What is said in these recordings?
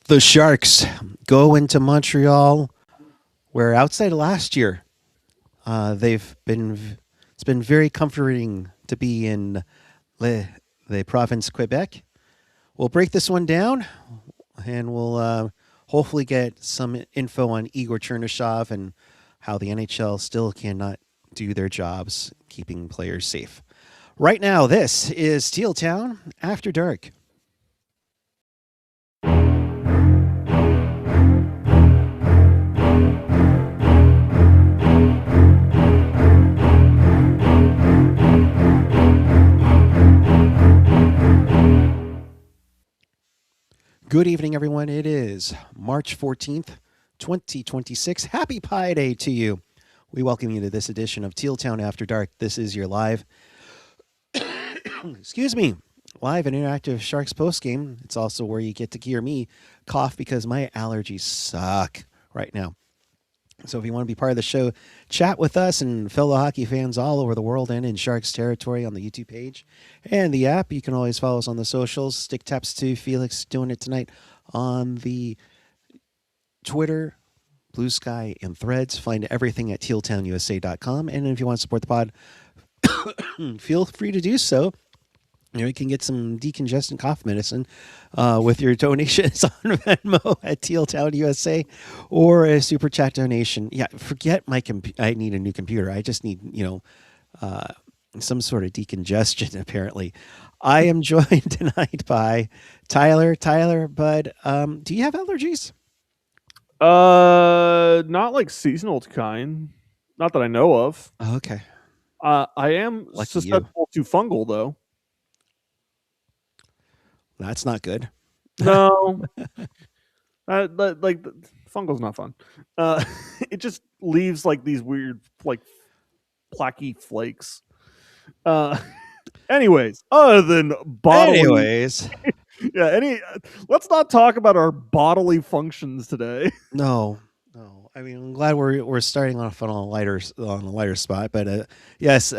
The Sharks go into Montreal, where outside of last year, they've been. It's been very comforting to be in the province Quebec. We'll break this one down, and we'll hopefully get some info on Igor Chernyshov and how the NHL still cannot do their jobs keeping players safe. Right now, this is Teal Town After Dark. Good evening, everyone. It is March 14th, 2026. Happy Pi Day to you. We welcome you to this edition of Teal Town After Dark. This is your live, live and interactive Sharks postgame. It's also where you get to hear me cough because my allergies suck right now. So if you want to be part of the show, chat with us and fellow hockey fans all over the world and in Sharks territory on the YouTube page and the app. You can always follow us on the socials. Stick taps to Felix doing it tonight on the Twitter, Blue Sky, and Threads. Find everything at tealtownusa.com. And if you want to support the pod, feel free to do so. You can get some decongestant cough medicine with your donations on Venmo at Tealtown USA or a super chat donation. Yeah, forget my I need a new computer. I just need, some sort of decongestion, apparently. I am joined tonight by Tyler. Tyler, bud, do you have allergies? Not like seasonal kind. Not that I know of. Oh, okay. I am Lucky susceptible to fungal, though. That's not good. No. Like fungal's not fun. It just leaves like these weird, like plaquey flakes. Anyways, other than bodily. Anyways. Yeah, let's not talk about our bodily functions today. No. I mean, I'm glad we're starting off on a lighter spot, but yes,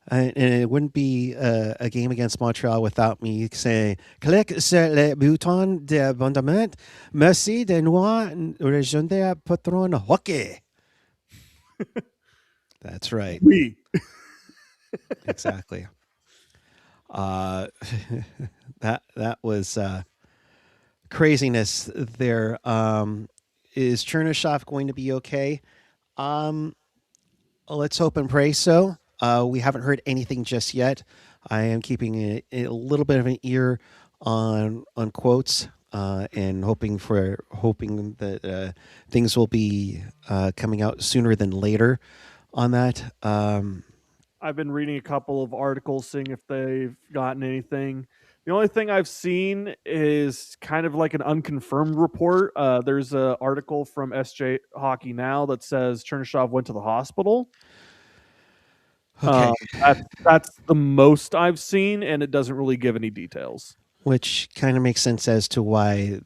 and it wouldn't be a game against Montreal without me saying clique sur le bouton d'abonnement. Merci de nous rejoindre patron hockey. That's right. Oui. Exactly. That was craziness there. Is Chernishov going to be okay? Let's hope and pray so. We haven't heard anything just yet. I am keeping a little bit of an ear on quotes and hoping that things will be coming out sooner than later on that. I've been reading a couple of articles, seeing if they've gotten anything. The only thing I've seen is kind of like an unconfirmed report. There's an article from SJ Hockey Now that says Chernishov went to the hospital. Okay. That's the most I've seen, and it doesn't really give any details. Which kind of makes sense as to why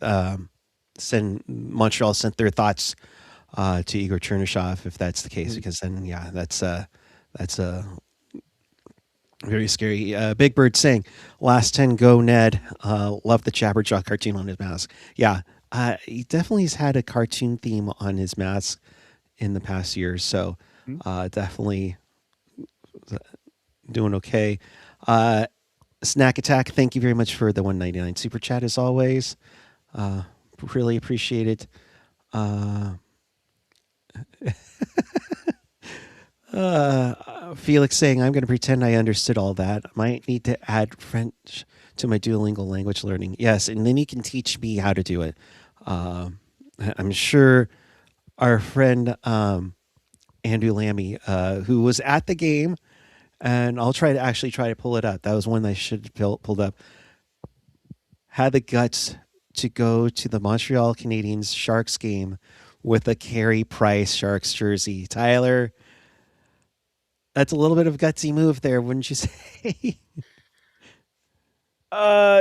Montreal sent their thoughts to Igor Chernyshov, if that's the case, because then, yeah, that's very scary. Big Bird saying, last 10 go Ned. Love the Jabberjaw cartoon on his mask. Yeah, he definitely has had a cartoon theme on his mask in the past years, so definitely doing okay. Snack Attack, thank you very much for the $1.99 super chat as always. Really appreciate it. Felix saying, I'm going to pretend I understood all that. I might need to add French to my Duolingo language learning. Yes, and then you can teach me how to do it. I'm sure our friend Andrew Lammy, who was at the game, and I'll try to pull it up. That was one I should have pulled up. Had the guts to go to the Montreal Canadiens Sharks game with a Carey Price Sharks jersey. Tyler, that's a little bit of a gutsy move there, wouldn't you say?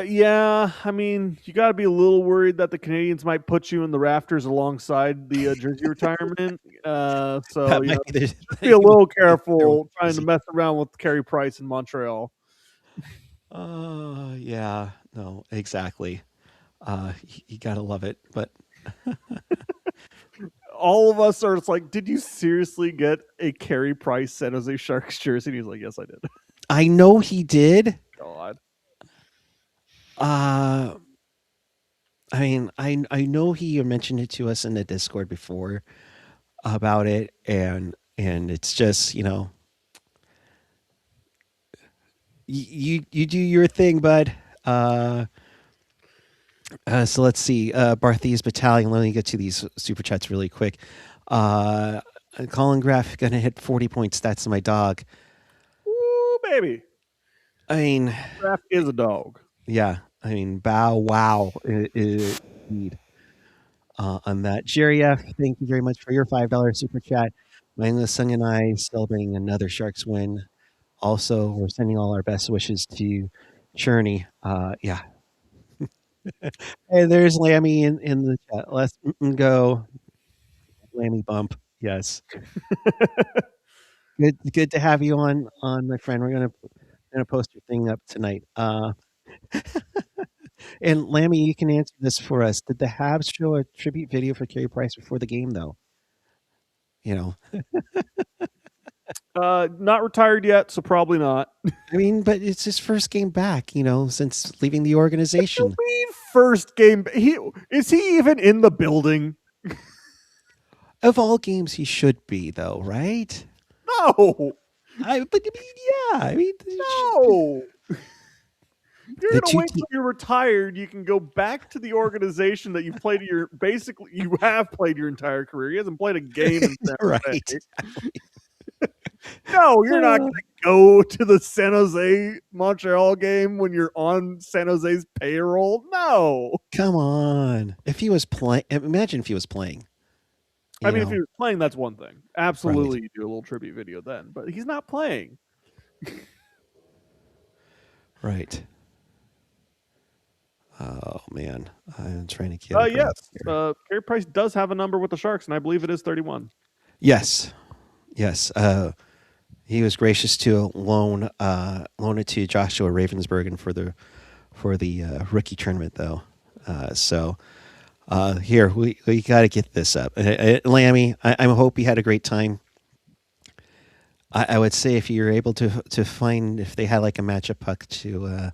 Yeah. I mean, you got to be a little worried that the Canadians might put you in the rafters alongside the jersey retirement. So just be a little careful trying to mess around with Carey Price in Montreal. Yeah. No, exactly. You gotta love it. But All of us are just like, did you seriously get a Carey Price San Jose Sharks jersey? And he's like, yes, I did. I know he did. God. I mean, I know he mentioned it to us in the Discord before about it, and it's just, you do your thing, bud. So let's see. Barthes Battalion. Let me get to these super chats really quick. Colin Graff gonna hit 40 point stats to my dog. Ooh, baby. I mean, Kraft is a dog. yeah. I mean, bow wow, indeed. On that, Jerry F. Thank you very much for your $5 super chat. My English son and I celebrating another Sharks win. Also, we're sending all our best wishes to Cherny. Yeah. Hey, there's Lammy in the chat. Let's go. Lammy bump. Yes. Good to have you on, my friend. We're gonna post your thing up tonight. And Lammy, you can answer this for us. Did the Habs show a tribute video for Carey Price before the game, though? Not retired yet, so probably not. I mean, but it's his first game back, since leaving the organization. First game. Is he even in the building? Of all games, he should be, though, right? No. I mean, No. You're gonna wait two till you're retired. You can go back to the organization that you've played you have played your entire career. He hasn't played a game in San Jose. Right. No, you're not going to go to the San Jose Montreal game when you're on San Jose's payroll. No. Come on. If he was playing, imagine if he was playing. I mean, if he was playing, that's one thing. Absolutely, Right. you do a little tribute video then. But he's not playing. Right. Oh, man. I'm trying to get Yes. Carey Price does have a number with the Sharks, and I believe it is 31. Yes. Yes. He was gracious to loan it to Joshua Ravensbergen for the rookie tournament, though. So here we got to get this up. Lammy, I hope you had a great time. I would say if you're able to find if they had like a matchup puck to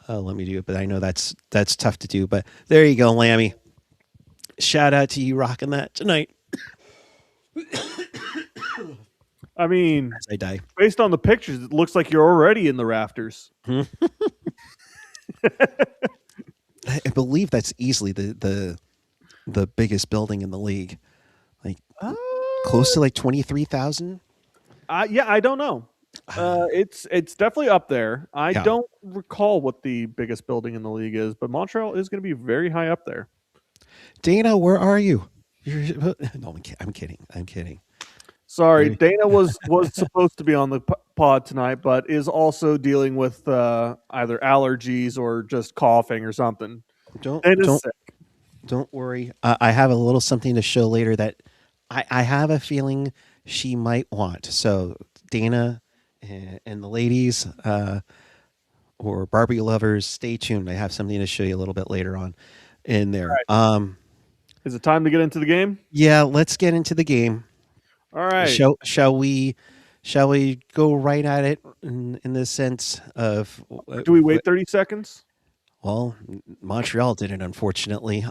let me do it, but I know that's tough to do. But there you go, Lammy. Shout out to you rocking that tonight. I mean, As I die. Based on the pictures, it looks like you're already in the rafters. I believe that's easily the biggest building in the league, like close to like 23,000. Yeah, I don't know. It's definitely up there. I Yeah. don't recall what the biggest building in the league is, but Montreal is going to be very high up there. Dana, where are you? No, I'm kidding. Sorry, Dana was supposed to be on the pod tonight, but is also dealing with either allergies or just coughing or something. Don't worry. I have a little something to show later that I have a feeling she might want. So Dana and the ladies or Barbie lovers, stay tuned. I have something to show you a little bit later on in there. Right. Is it time to get into the game? Yeah, let's get into the game. All right. Shall we go right at it in the sense of do we wait 30 seconds? Well, Montreal did it, unfortunately.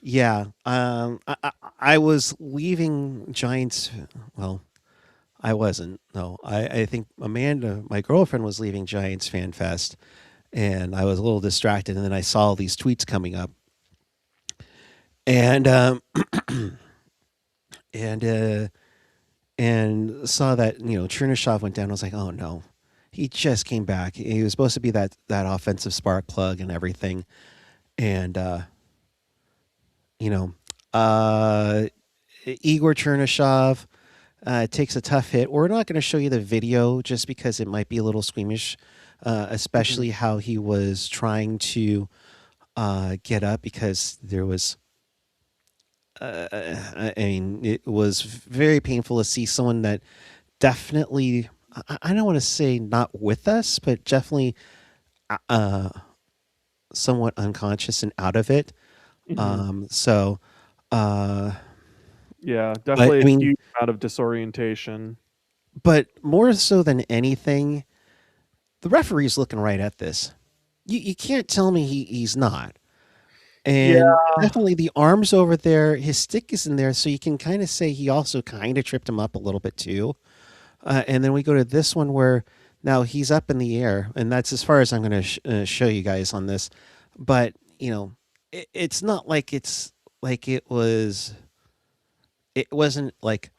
Yeah. I was leaving Giants. Well, I wasn't. No, I think Amanda, my girlfriend, was leaving Giants Fan Fest, and I was a little distracted. And then I saw these tweets coming up, and and saw that Chernishov went down. I was like, oh no, he just came back. He was supposed to be that offensive spark plug and everything, and Igor Chernyshov takes a tough hit. We're not going to show you the video just because it might be a little squeamish, especially how he was trying to get up because there was. I mean, it was very painful to see someone that definitely, I don't want to say not with us, but definitely somewhat unconscious and out of it. Mhm. So, uh, Yeah, but definitely I a mean, huge amount of disorientation. but more so than anything, the referee's looking right at this. You can't tell me he's not. Yeah. And definitely the arms over there, his stick is in there, so you can kind of say he also kind of tripped him up a little bit too. And then we go to this one where now he's up in the air, and that's as far as I'm going to show you guys on this. But it's not like it's like It wasn't like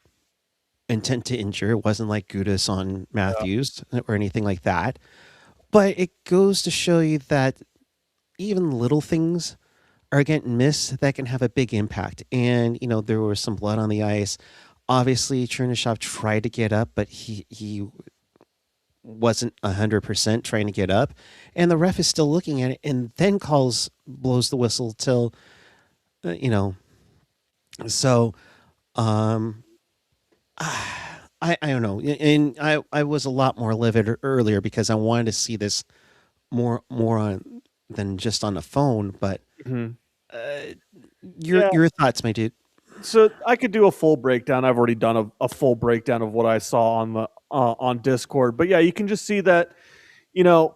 intent to injure. It wasn't like Gudis on Yeah. Matthews or anything like that. But it goes to show you that even little things are getting missed that can have a big impact. And there was some blood on the ice. Obviously, Chernishov tried to get up, but he wasn't 100% trying to get up, and the ref is still looking at it, and then blows the whistle till uh, you know. So um, I don't know, and I was a lot more livid earlier because I wanted to see this more on than just on the phone. But Mhm. uh, Yeah. your thoughts, my dude? So I could do a full breakdown. I've already done a full breakdown of what I saw on Discord. But yeah, you can just see that, you know,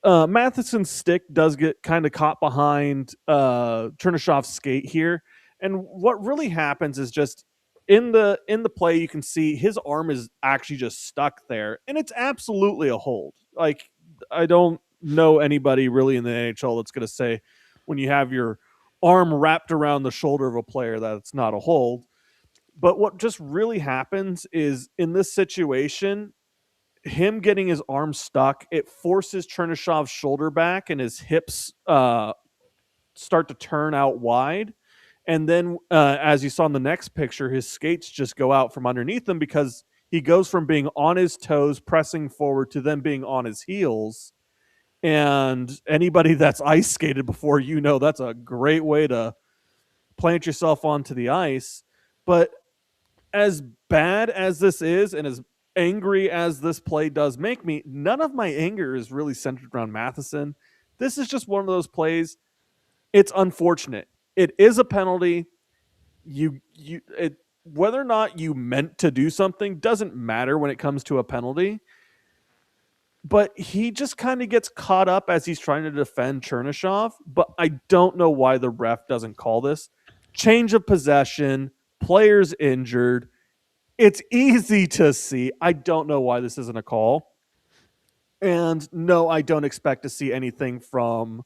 Matheson's stick does get kind of caught behind Chernishov's skate here, and what really happens is just in the play you can see his arm is actually just stuck there, and it's absolutely a hold. Like, I don't know anybody really in the NHL that's going to say when you have your arm wrapped around the shoulder of a player that it's not a hold. But what just really happens is in this situation, him getting his arm stuck, it forces Chernishov's shoulder back and his hips start to turn out wide. And then, as you saw in the next picture, his skates just go out from underneath him because he goes from being on his toes, pressing forward, to then being on his heels. And anybody that's ice skated before, that's a great way to plant yourself onto the ice. But as bad as this is and as angry as this play does make me, none of my anger is really centered around Matheson. This is just one of those plays. It's unfortunate. It is a penalty. Whether or not you meant to do something doesn't matter when it comes to a penalty. But he just kind of gets caught up as he's trying to defend Chernishov. But I don't know why the ref doesn't call this. Change of possession, players injured. It's easy to see. I don't know why this isn't a call. And no, I don't expect to see anything from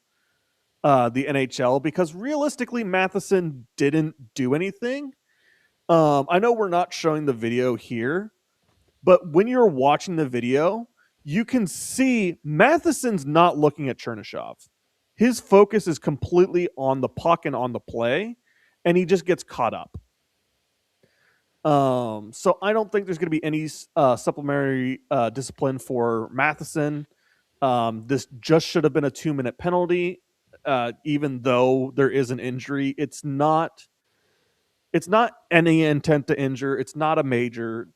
the NHL because realistically, Matheson didn't do anything. I know we're not showing the video here, but when you're watching the video, you can see Matheson's not looking at Chernishov. His focus is completely on the puck and on the play, and he just gets caught up. So I don't think there's going to be any supplementary discipline for Matheson. This just should have been a 2-minute penalty, even though there is an injury. It's not. It's not any intent to injure. It's not a major.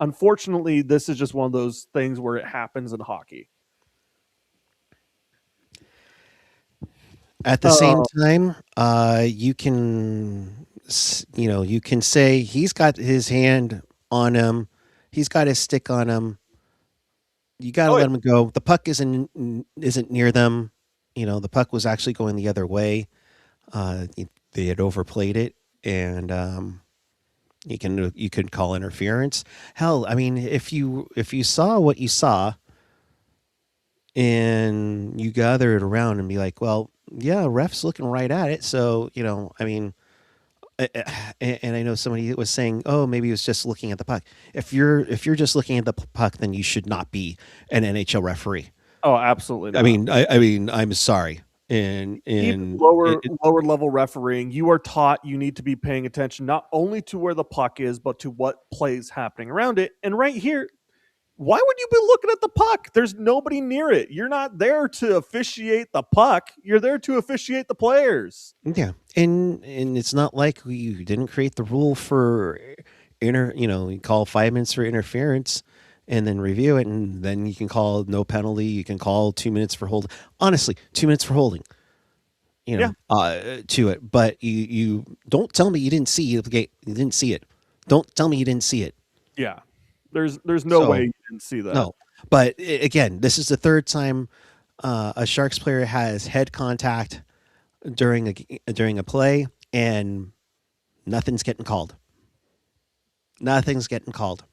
Unfortunately, this is just one of those things where it happens in hockey. At the same Oh, time, you can say he's got his hand on him, he's got his stick on him. You got to oh yeah. let him go. The puck isn't near them. The puck was actually going the other way. They had overplayed it, and you could call interference. Hell, I mean, if you saw what you saw, and you gather it around and be like, well, yeah, ref's looking right at it. So I mean, and I know somebody was saying, oh, maybe he was just looking at the puck. If you're just looking at the puck, then you should not be an NHL referee. Oh, absolutely I not. mean, I mean, I'm sorry, and Even and lower level refereeing, you are taught you need to be paying attention not only to where the puck is, but to what plays happening around it. And right here, why would you be looking at the puck? There's nobody near it. You're not there to officiate the puck. You're there to officiate the players. yeah, and it's not like we didn't create the rule for you call 5 minutes for interference. and then review it, and then you can call no penalty. You can call 2 minutes for holding. Honestly, 2 minutes for holding. Yeah. To it, but you don't tell me you didn't see it. You didn't see it. Don't tell me you didn't see it. Yeah. There's no way So you didn't see that. no, but again, this is the third time a Sharks player has head contact during a play, and nothing's getting called. Nothing's getting called.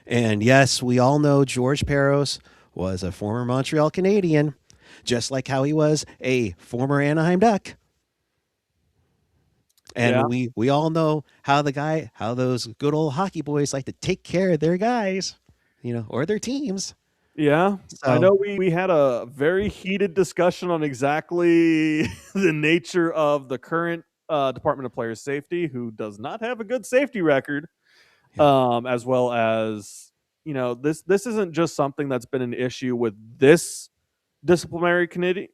And yes, we all know George Peros was a former Montreal Canadian, just like how he was a former Anaheim Duck. And Yeah. we all know how those good old hockey boys like to take care of their guys, or their teams. Yeah. I So know we had a very heated discussion on exactly the nature of the current Department of Player Safety, who does not have a good safety record, yeah, as well as, this isn't just something that's been an issue with this disciplinary committee.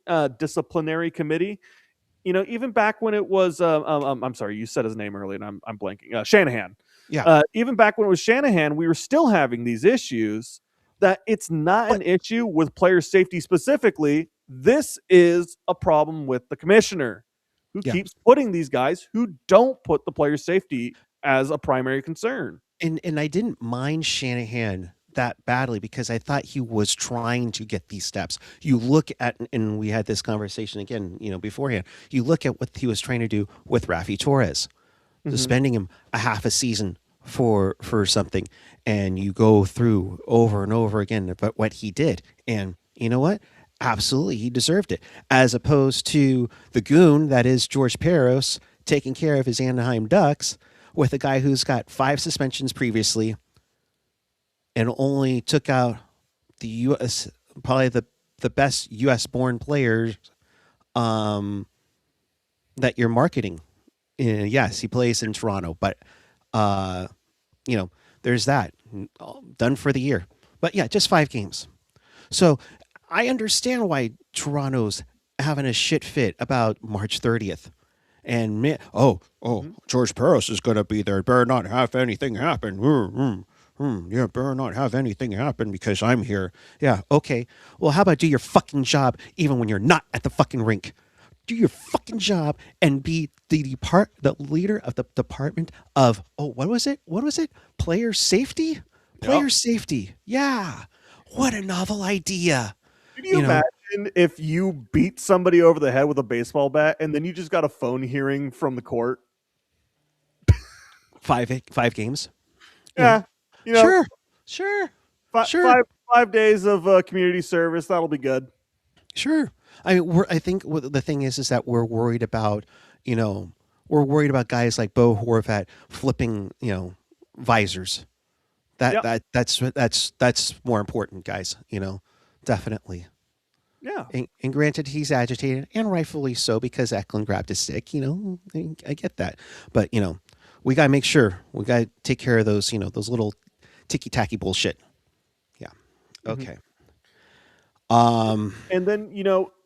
Even back when it was, I'm sorry, you said his name earlier, and I'm blanking. Shanahan. yeah, Even back when it was Shanahan, we were still having these issues. That it's not but an issue with player safety specifically. This is a problem with the commissioner, who yeah. keeps putting these guys who don't put the player safety as a primary concern. And I didn't mind Shanahan that badly because I thought he was trying to get these steps. You look at, and we had this conversation again, beforehand. You look at what he was trying to do with Rafi Torres, Mm-hmm. suspending him a half a season for something, and you go through over and over again about what he did. And you know what? Absolutely, he deserved it. As opposed to the goon that is George Peros taking care of his Anaheim Ducks with a guy who's got 5 suspensions previously and only took out the U.S. probably the best U.S. born players that you're marketing. Yes, he plays in Toronto, but uh, there's that done for the year. But yeah, just 5 games. So I understand why Toronto's having a shit fit about March 30th. And Mm-hmm. George Peros is going to be there. Better not have anything happen. Yeah, better not have anything happen because I'm here. Yeah, okay. Well, how about do your fucking job even when you're not at the fucking rink? Do your fucking job and be the leader of the department of what was it? What was it? Player safety? Yep. Player safety. Yeah. What a novel idea. Can you You know, imagine if you beat somebody over the head with a baseball bat and then you just got a phone hearing from the court? 5 games. Yeah, you know, Sure. Sure. fi- Sure. five 5 days of community service, that'll be good. Sure. I think the thing is that you know, we're worried about guys like Bo Horvat flipping, visors. Yep. That's more important, guys. Definitely. Yeah. And granted, he's agitated, and rightfully so, because Eklund grabbed his stick. I get that, but we gotta make sure we gotta take care of those, those little ticky tacky bullshit. Yeah. Mhm. Okay. Um. And then,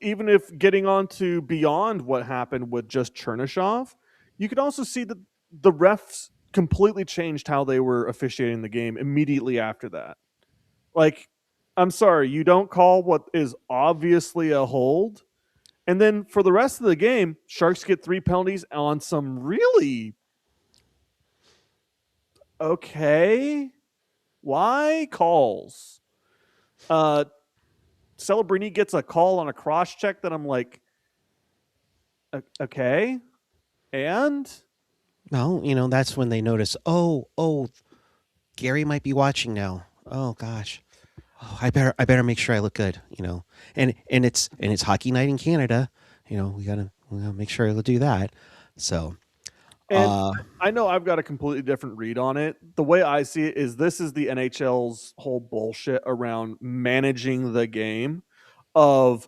even if getting on to beyond what happened with just Chernishov, you could also see that the refs completely changed how they were officiating the game immediately after that. Like, I'm sorry, you don't call what is obviously a hold. And then for the rest of the game, Sharks get 3 penalties on some really okay. Why calls? Uh Celebrini gets a call on a cross check that I'm like, okay. And Well, that's when they notice. Oh, Gary might be watching now. Oh gosh. Oh, I better make sure I look good. And it's hockey night in Canada. We gotta make sure to do that. So, and uh, I know I've got a completely different read on it. The way I see it is this is the NHL's whole bullshit around managing the game of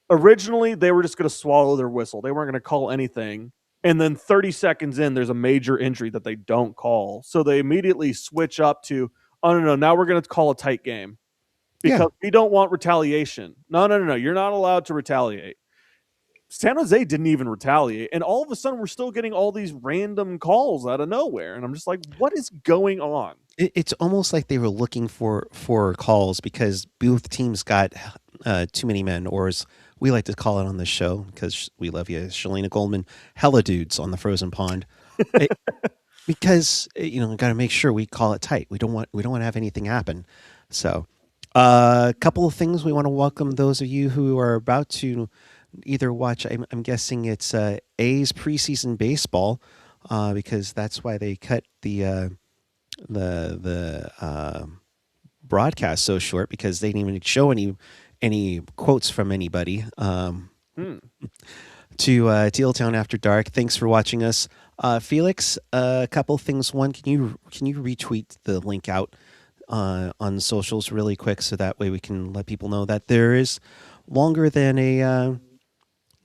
originally they were just going to swallow their whistle. They weren't going to call anything. And then 30 seconds in, there's a major injury that they don't call. So they immediately switch up to, oh, no, now we're going to call a tight game yeah, because we don't want retaliation. No. You're not allowed to retaliate. San Jose didn't even retaliate, and all of a sudden we're still getting all these random calls out of nowhere, and I'm just like, what is going on? It's almost like they were looking for calls because both teams got too many men, or as we like to call it on this show, because we love you, Shalina Goldman, hella dudes on the frozen pond. Because we got to make sure we call it tight. We don't want to have anything happen. So, a couple of things we want to welcome those of you who are about to either watch. I'm guessing it's A's preseason baseball, because that's why they cut the broadcast so short, because they didn't even show any quotes from anybody. To Teal Town After Dark. Thanks for watching us, Felix. A couple things. One, can you retweet the link out on socials really quick, so that way we can let people know that there is longer than a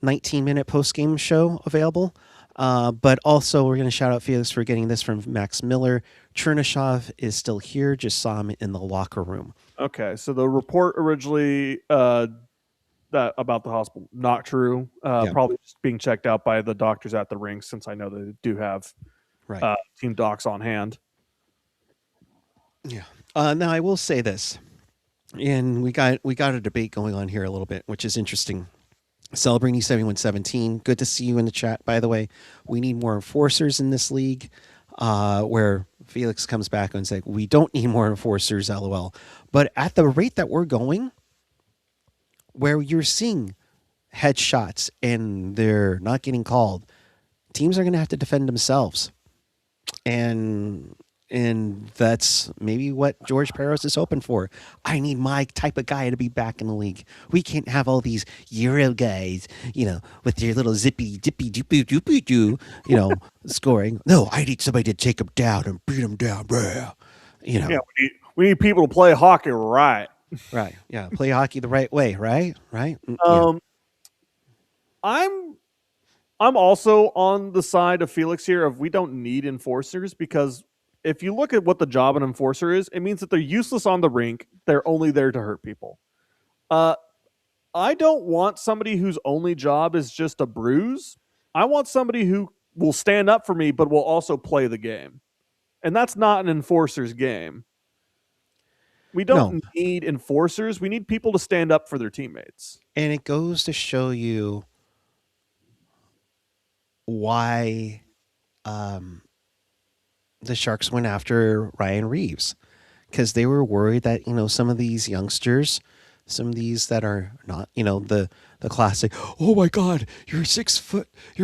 19-minute post-game show available. But also, we're going to shout out Felix for getting this from Max Miller. Chernishov is still here. Just saw him in the locker room. Okay, so the report originally that about the hospital, not true. Probably just being checked out by the doctors at the rink, since I know they do have team docs on hand. Yeah. Now I will say this, and we got a debate going on here a little bit, which is interesting. Celebrini 7117, good to see you in the chat. By the way, we need more enforcers in this league. Where Felix comes back and says, we don't need more enforcers, LOL. But at the rate that we're going, where you're seeing headshots and they're not getting called, teams are going to have to defend themselves. And that's maybe what George Peros is hoping for. I need my type of guy to be back in the league. We can't have all these Euro guys, with their little zippy, dippy, doopy, doopy, doo, scoring. No, I need somebody to take them down and beat them down. Yeah, we need people to play hockey right. Right. Yeah. Play hockey the right way. Right. Right. I'm also on the side of Felix here of we don't need enforcers, because if you look at what the job of an enforcer is, it means that they're useless on the rink. They're only there to hurt people. I don't want somebody whose only job is just a bruise. I want somebody who will stand up for me, but will also play the game. And that's not an enforcer's game. We don't need enforcers. We need people to stand up for their teammates. And it goes to show you why the Sharks went after Ryan Reeves, because they were worried that, some of these youngsters, some of these that are not, the classic, oh my God, you're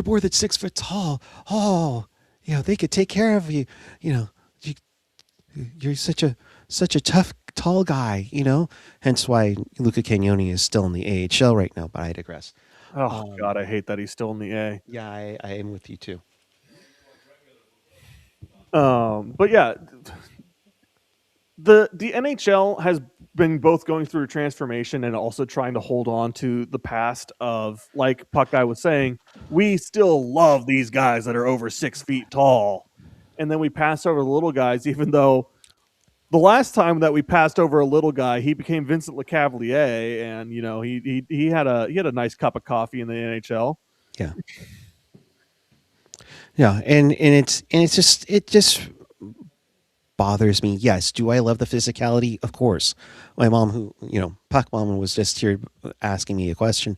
more than 6 foot tall. Oh, they could take care of you. You're such a tough, tall guy, hence why Luca Cagnoni is still in the AHL right now, but I digress. Oh God, I hate that he's still in the A. Yeah, I am with you too. But yeah, the NHL has been both going through a transformation and also trying to hold on to the past of, like Puckguy was saying, we still love these guys that are over 6 feet tall. And then we pass over the little guys, even though the last time that we passed over a little guy, he became Vincent Lecavalier, and he had a nice cup of coffee in the NHL. Yeah. Yeah, and it just bothers me. Yes, do I love the physicality? Of course. My mom, who Puck Mom, was just here asking me a question.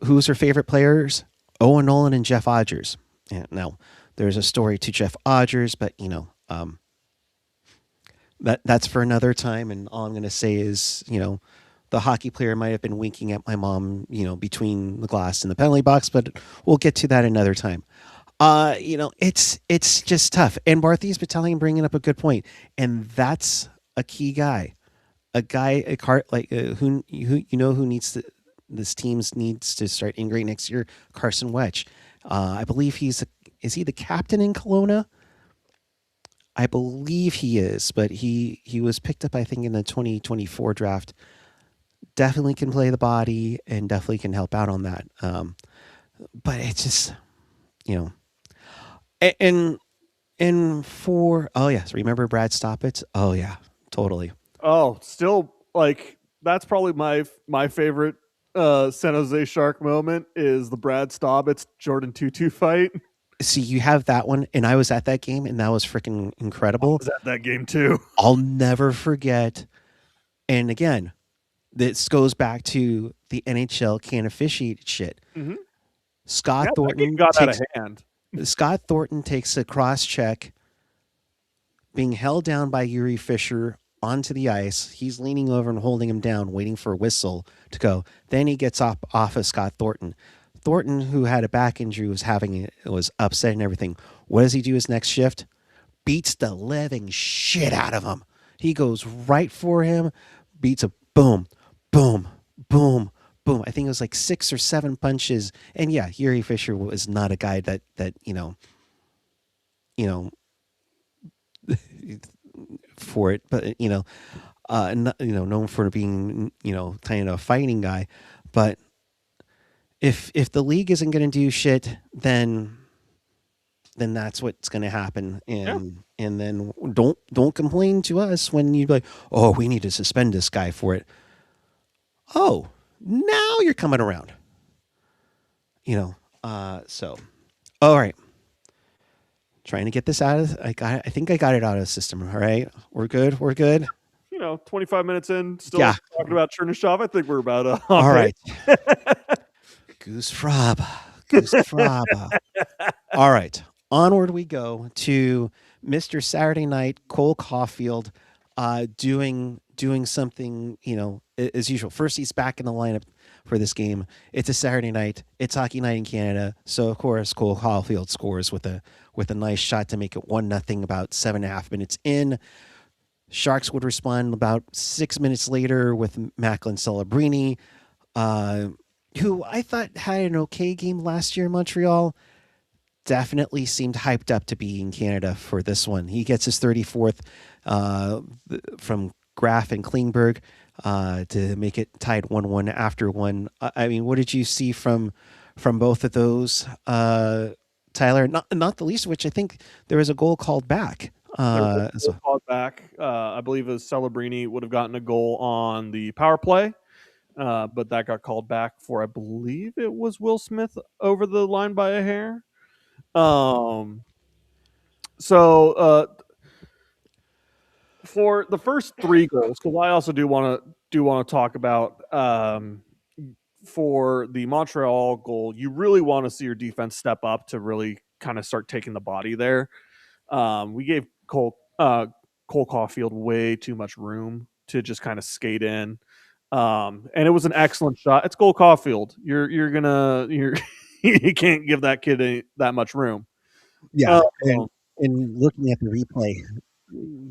Who's her favorite players? Owen Nolan and Jeff Odgers. Yeah, now there's a story to Jeff Odgers, but that's for another time. And all I'm going to say is, the hockey player might have been winking at my mom, between the glass and the penalty box, but we'll get to that another time. It's just tough. And Barthy's Battalion bringing up a good point, and that's a key guy, who needs this team's needs to start integrating next year. Carson Wedge, I believe is he the captain in Kelowna? I believe he is, but he was picked up, I think, in the 2024 draft. Definitely can play the body and definitely can help out on that. But it's just, and for, oh yes, remember Brad Stoppett? Oh yeah, totally. Oh, still, that's probably my favorite San Jose Shark moment is the Brad Staubitz Jordan Tutu fight. See, you have that one, and I was at that game, and that was freaking I incredible. was at that game too. I'll never forget. And again, this goes back to the NHL can't officiate shit. Mm-hmm. Scott Yeah, that game Thornton got out takes of hand. Scott Thornton takes a cross check, being held down by Yuri Fisher onto the ice. He's leaning over and holding him down, waiting for a whistle to go. Then he gets off of Scott Thornton. Thornton, who had a back injury, was upset and everything. What does he do his next shift? Beats the living shit out of him. He goes right for him, beats a boom, boom, boom, boom. I think it was like 6 or 7 punches. And yeah, Yuri Fisher was not a guy that for it, but known for being kind of a fighting guy. But if the league isn't going to do shit, then that's what's going to happen. And then don't complain to us when you like, oh, we need to suspend this guy for it. Oh, now you're coming around. So all right. Trying to get this out of I think I got it out of the system. All right. We're good. 25 minutes in, still Yeah. talking about Chernishov. I think we're about All right. Goose Fraba. All right. Onward we go to Mr. Saturday Night, Cole Caulfield, doing something, as usual. First, he's back in the lineup for this game. It's a Saturday night. It's hockey night in Canada. So, of course, Cole Caulfield scores with a nice shot to make it 1-0 about 7.5 minutes in. Sharks would respond about 6 minutes later with Macklin Celebrini, who I thought had an okay game last year in Montreal. Definitely seemed hyped up to be in Canada for this one. He gets his 34th from Graf and Klingberg to make it tied 1-1 after one. I mean, what did you see from both of those, Tyler? Not the least of which I think there was a goal called back. Called back. I believe it was Celebrini would have gotten a goal on the power play. But that got called back for, I believe it was Will Smith over the line by a hair. For the first 3 goals, because I also do want to talk about for the Montreal goal, you really want to see your defense step up to really kind of start taking the body there. We gave Cole Caulfield way too much room to just kind of skate in. And it was an excellent shot. It's Cole Caulfield. You can't give that kid that much room. Yeah, and looking at the replay,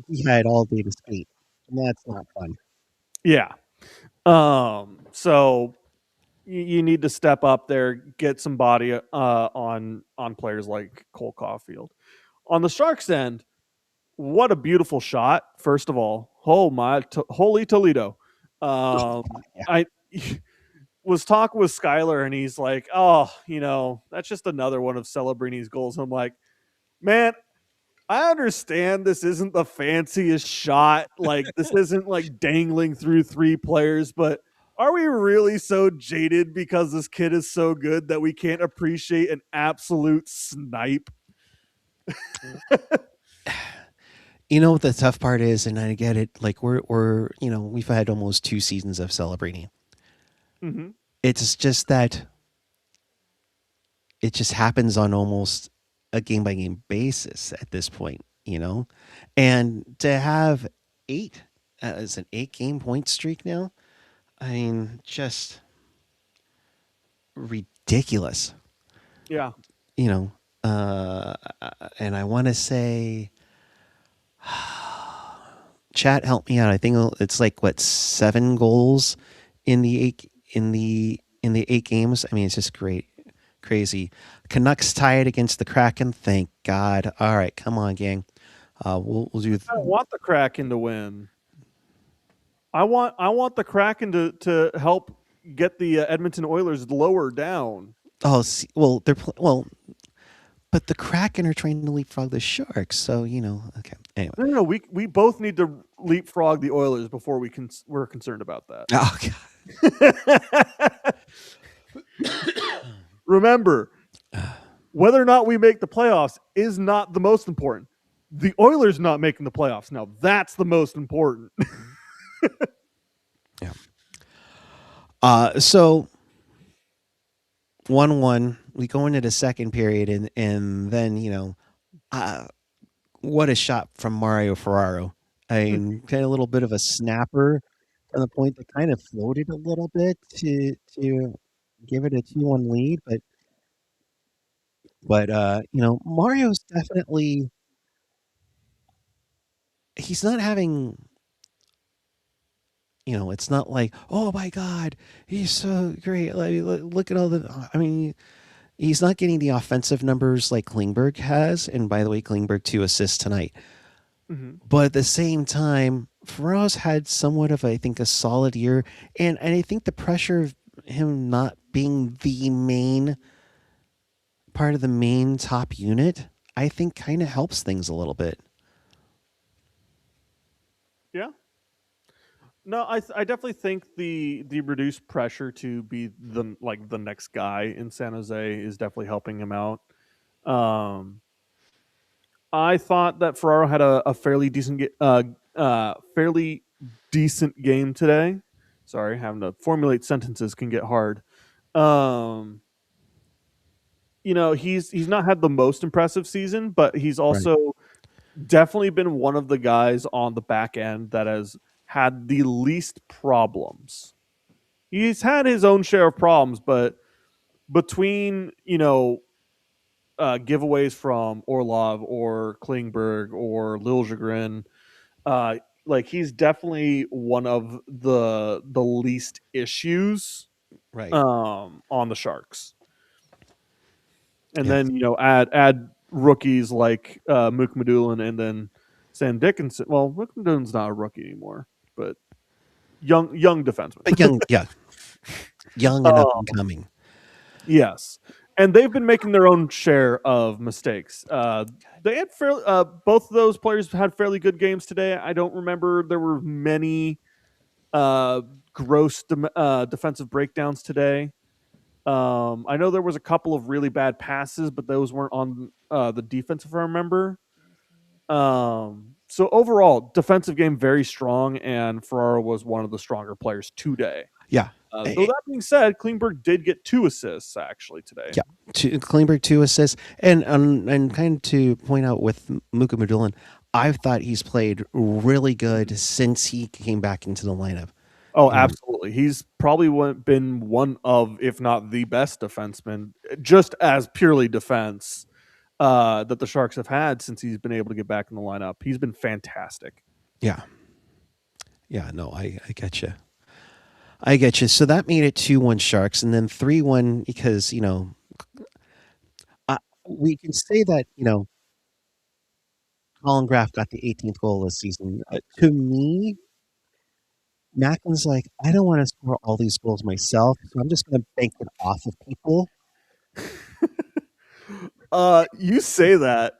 he had all day to skate, and that's not fun. Yeah. So you need to step up there, get some body on players like Cole Caulfield. On the Sharks end, what a beautiful shot! First of all, holy Toledo! Yeah. I was talking with Skyler, and he's like, "Oh, that's just another one of Celebrini's goals." I'm like, "Man, I understand this isn't the fanciest shot. Like, this isn't like dangling through 3 players, but are we really so jaded because this kid is so good that we can't appreciate an absolute snipe?" What the tough part is, and I get it. Like we're we've had almost 2 seasons of celebrating. Mm-hmm. It's just that it just happens on almost a game by game basis at this point, and to have 8 as an 8-game point streak now, I mean, just ridiculous. Yeah. And I want to say, chat, help me out. I think it's like 7 goals in the 8 games. I mean, it's just crazy. Canucks tie it against the Kraken. Thank God. All right, come on, gang. We'll do. I want the Kraken to win. I want the Kraken to help get the Edmonton Oilers lower down. Oh, well, but the Kraken are trying to leapfrog the Sharks. So, okay. Anyway. No. We both need to leapfrog the Oilers before we're concerned about that. Oh, God. Remember, whether or not we make the playoffs is not the most important. The Oilers not making the playoffs, now that's the most important. Yeah. So 1-1, we go into the second period, and then what a shot from Mario Ferraro. I mean, kind of a little bit of a snapper from the point that kind of floated a little bit to give it a 2-1 lead, but Mario's definitely, he's not having, it's not like, oh my God, he's so great. Like, look at all the, I mean, he's not getting the offensive numbers like Klingberg has. And by the way, Klingberg 2 assists tonight. Mm-hmm. But at the same time, Ferraro's had somewhat of, I think, a solid year. And I think the pressure of him not being the main part of the main top unit, I think kind of helps things a little bit. Yeah. No, I definitely think the reduced pressure to be the next guy in San Jose is definitely helping him out. I thought that Ferraro had a fairly decent game today. Sorry, having to formulate sentences can get hard. He's not had the most impressive season, but he's also definitely been one of the guys on the back end that has had the least problems. He's had his own share of problems, but between giveaways from Orlov or Klingberg or Liljegren, he's definitely one of the least issues, on the Sharks. And then add rookies like Mook-Madulin and then Sam Dickinson. Well, Mook-Madulin's not a rookie anymore, but young defenseman. But young and up and coming. Yes, and they've been making their own share of mistakes. They had both of those players had fairly good games today. I don't remember there were many gross defensive breakdowns today. I know there was a couple of really bad passes, but those weren't on the defense, if I remember. So overall, defensive game very strong, and Ferraro was one of the stronger players today. Yeah. Though that being said, Klingberg did get 2 assists actually today. Yeah, Klingberg 2 assists, and kind of to point out with Mook-Madulin, I've thought he's played really good since he came back into the lineup. Oh, absolutely. He's probably been one of, if not the best defenseman, just as purely defense, that the Sharks have had since he's been able to get back in the lineup. He's been fantastic. Yeah. Yeah, no, I get you. I get you. So that made it 2-1 Sharks, and then 3-1 because, we can say that, Colin Graff got the 18th goal this season. To me, Macklin's like, I don't want to score all these goals myself, so I'm just going to bank it off of people. You say that.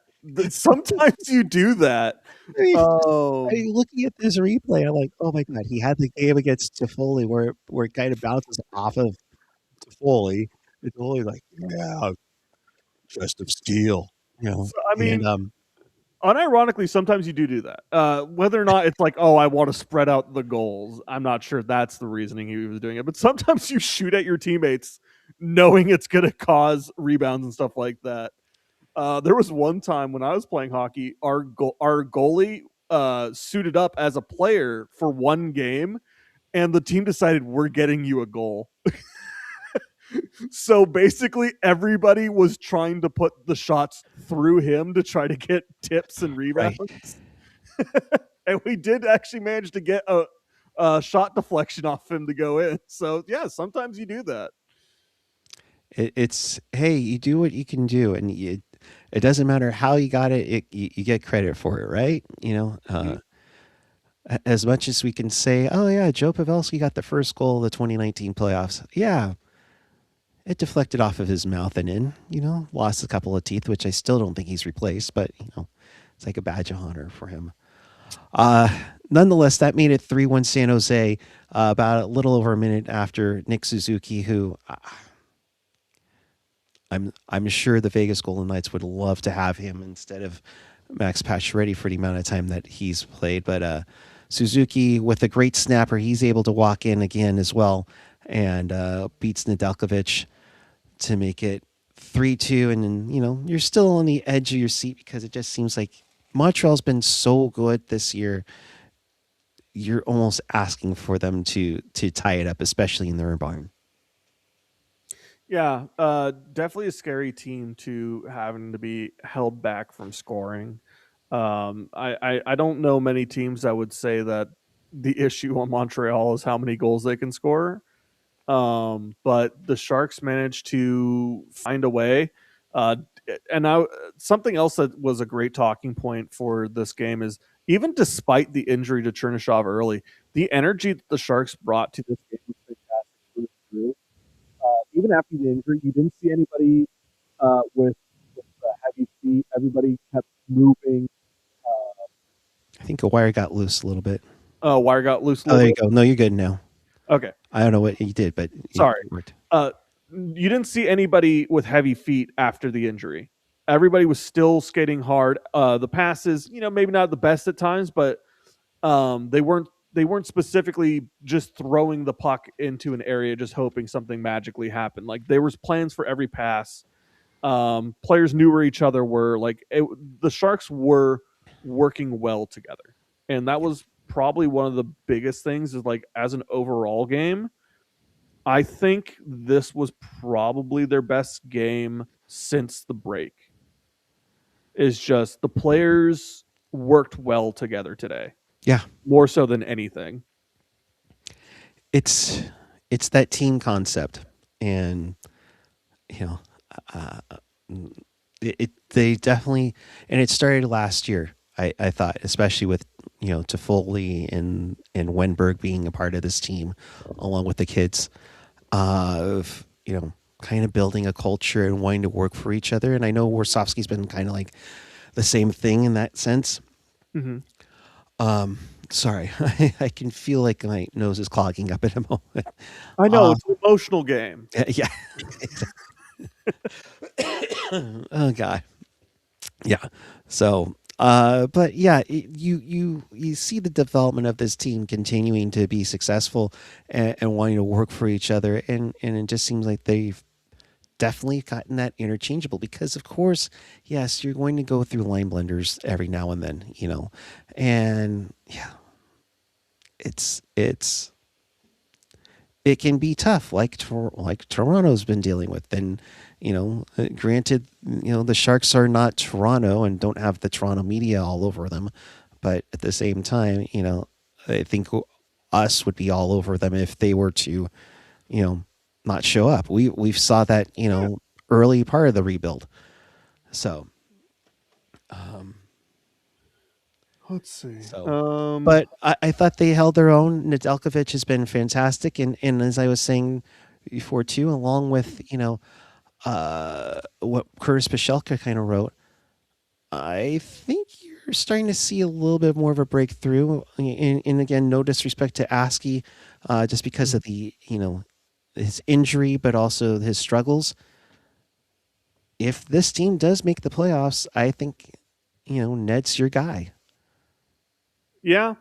Sometimes you do that. I mean, looking at this replay, I'm like, oh my God, he had the game against Toffoli where it kind of bounces off of Toffoli. It's only like, yeah, chest of steel. So, I mean, unironically, sometimes you do that. Whether or not it's like, oh, I want to spread out the goals, I'm not sure that's the reasoning he was doing it. But sometimes you shoot at your teammates knowing it's going to cause rebounds and stuff like that. There was one time when I was playing hockey, our goalie suited up as a player for one game, and the team decided we're getting you a goal. So basically, everybody was trying to put the shots through him to try to get tips and rebounds. And we did actually manage to get a shot deflection off him to go in. So yeah, sometimes you do that. It's, hey, you do what you can do, and it doesn't matter how you got it. You get credit for it, right? As much as we can say, oh yeah, Joe Pavelski got the first goal of the 2019 playoffs. Yeah. it deflected off of his mouth and in. Lost a couple of teeth, which I still don't think he's replaced, but it's like a badge of honor for him. Uh, Nonetheless, that made it 3-1 San Jose. About a little over a minute after Nick Suzuki, who I'm sure the Vegas Golden Knights would love to have him instead of Max Pacioretty for the amount of time that he's played. But Suzuki, with a great snapper, he's able to walk in again as well and beats Nedeljkovic to make it 3-2. And then, you're still on the edge of your seat because it just seems like Montreal's been so good this year. You're almost asking for them to tie it up, especially in their barn. Yeah, definitely a scary team to having to be held back from scoring. I don't know many teams that would say that the issue on Montreal is how many goals they can score. But the Sharks managed to find a way. And something else that was a great talking point for this game is even despite the injury to Chernishov early, the energy that the Sharks brought to this game was fantastic. Even after the injury, you didn't see anybody with heavy feet. Everybody kept moving. I think a wire got loose a little bit. Wire got loose a Oh, little there you bit. go. No, you're good now. Okay. I don't know what you did, but Sorry. it worked. You didn't see anybody with heavy feet after the injury. Everybody was still skating hard. The passes, maybe not the best at times, but they weren't specifically just throwing the puck into an area just hoping something magically happened. Like there was plans for every pass. Players knew where each other were. The Sharks were working well together, and that was probably one of the biggest things. Is like as an overall game, I think this was probably their best game since the break. Is just the players worked well together today. Yeah, More so than anything. it's that team concept, and you know, uh, they definitely, and it started last year. I thought, especially with Toffoli and Wenberg being a part of this team, along with the kids, of kind of building a culture and wanting to work for each other. And I know Warsofsky's been kind of like the same thing in that sense. Mm-hmm. Sorry, I can feel like my nose is clogging up at a moment. I know it's an emotional game. Yeah. Oh God. Yeah. So, but yeah, you see the development of this team continuing to be successful and wanting to work for each other, and it just seems like they've definitely gotten that interchangeable because, of course, yes, you're going to go through line blenders every now and then, and yeah, it can be tough, like Toronto's been dealing with. And granted, the Sharks are not Toronto and don't have the Toronto media all over them, but at the same time, I think us would be all over them if they were to, not show up. We've saw that early part of the rebuild. So, Let's see. But I thought they held their own. Nedeljkovic has been fantastic, and as I was saying before too, along with what Curtis Pachelka kind of wrote, I think you're starting to see a little bit more of a breakthrough. And again, no disrespect to Askey, just because of the his injury, but also his struggles. If this team does make the playoffs, I think Ned's your guy. Yeah.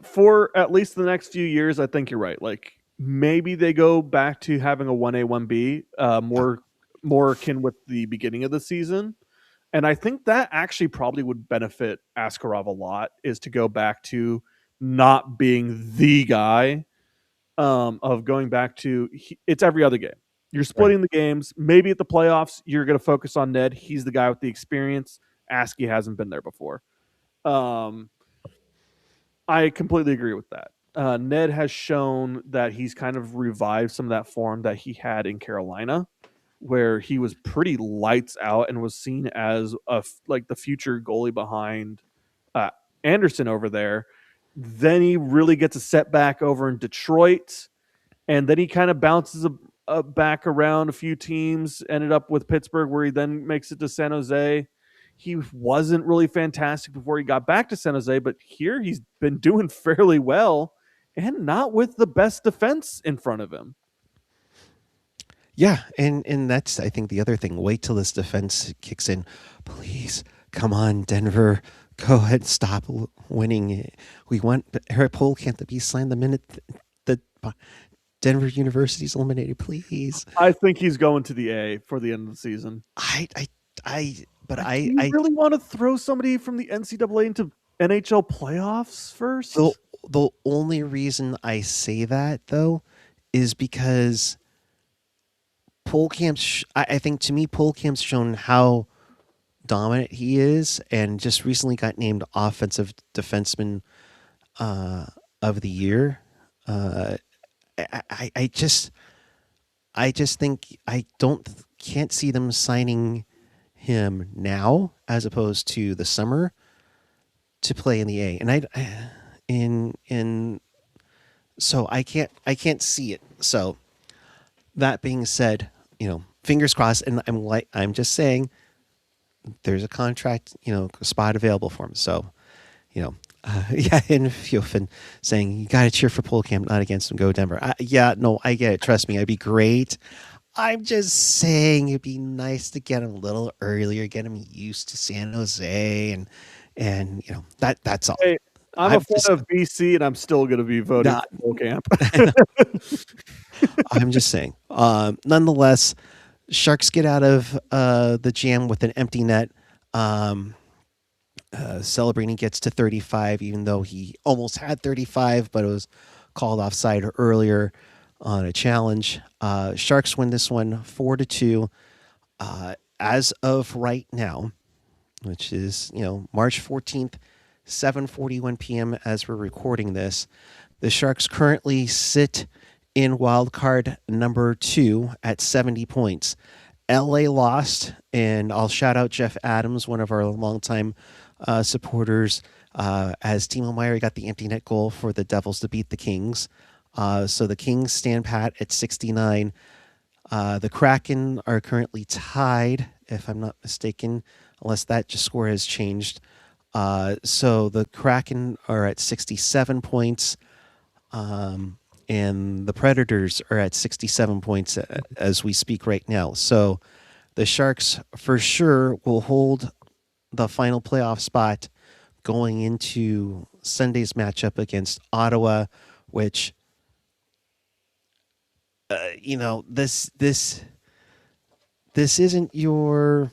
For at least the next few years, I think you're right. Like maybe they go back to having a 1A, 1B, more akin with the beginning of the season. And I think that actually probably would benefit Askarov a lot, is to go back to not being the guy, of going back to it's every other game. You're splitting the games. Maybe at the playoffs, you're going to focus on Ned. He's the guy with the experience. Askey hasn't been there before. I completely agree with that. Ned has shown that he's kind of revived some of that form that he had in Carolina, where he was pretty lights out and was seen as like the future goalie behind uh, Anderson over there. Then he really gets a setback over in Detroit, and then he kind of bounces back around a few teams, ended up with Pittsburgh, where he then makes it to San Jose. He wasn't really fantastic before he got back to San Jose, but here he's been doing fairly well and not with the best defense in front of him. Yeah, and that's, I think, the other thing. Wait till this defense kicks in. Please, come on, Denver. Go ahead, stop winning. We want Eric Polkamp to be signed the minute that Denver University's eliminated. Please. I think he's going to the A for the end of the season. But Do you really want to throw somebody from the NCAA into NHL playoffs first? The only reason I say that, though, is because Polkamp's, I think, to me, Polkamp's shown how dominant he is, and just recently got named offensive defenseman of the year. I just think can't see them signing him now as opposed to the summer to play in the A, and so I can't see it. So that being said, fingers crossed, and I'm just saying there's a contract, a spot available for him. So, yeah, and Fiofin saying you got to cheer for Polkamp, not against him. Go Denver. No, I get it. Trust me, it'd be great. I'm just saying it'd be nice to get him a little earlier, get him used to San Jose, and that's all. Hey, I'm a fan of BC, and I'm still going to be voting for Polkamp. I'm just saying. Nonetheless, Sharks get out of the jam with an empty net. Celebrini gets to 35, even though he almost had 35, but it was called offside earlier on a challenge. Sharks win this one 4-2. As of right now, which is March 14th, 7:41 p.m. as we're recording this, the Sharks currently sit in wildcard number 2 at 70 points. LA lost, and I'll shout out Jeff Adams, one of our longtime supporters, as Timo Meier got the empty net goal for the Devils to beat the Kings. So the Kings stand pat at 69. The Kraken are currently tied, if I'm not mistaken, unless that score has changed. So the Kraken are at 67 points. And the Predators are at 67 points as we speak right now. So the Sharks for sure will hold the final playoff spot going into Sunday's matchup against Ottawa, which, this isn't your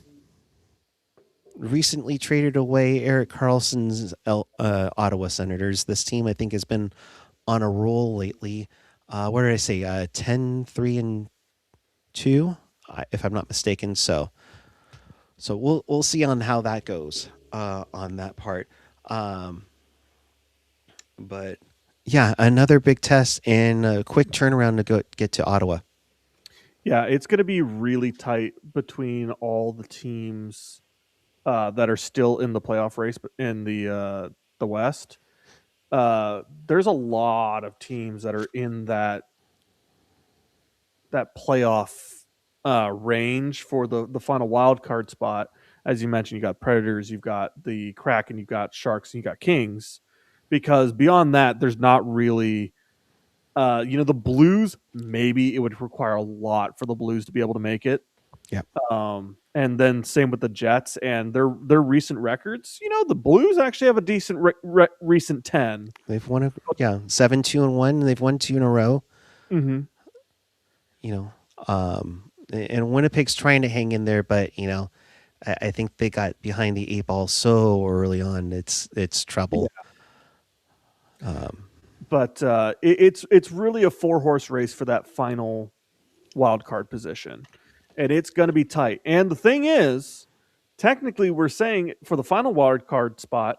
recently traded away Erik Karlsson's Ottawa Senators. This team, I think, has been on a roll lately. What did I say? 10-3-2, if I'm not mistaken. So we'll see on how that goes on that part. But yeah, another big test and a quick turnaround to get to Ottawa. Yeah, it's going to be really tight between all the teams that are still in the playoff race in the West. There's a lot of teams that are in that playoff range for the final wild card spot. As you mentioned, you got Predators, you've got the Kraken, you've got Sharks, and you got Kings. Because beyond that, there's not really, the Blues. Maybe it would require a lot for the Blues to be able to make it. Yeah. And then same with the Jets and their recent records. The Blues actually have a decent recent 10. They've won 7-2-1, and they've won 2 in a row. Mm-hmm. And Winnipeg's trying to hang in there, but I think they got behind the 8 ball so early on. It's trouble. Yeah. But it's really a 4-horse race for that final wild card position. And it's going to be tight. And the thing is, technically, we're saying for the final wild card spot,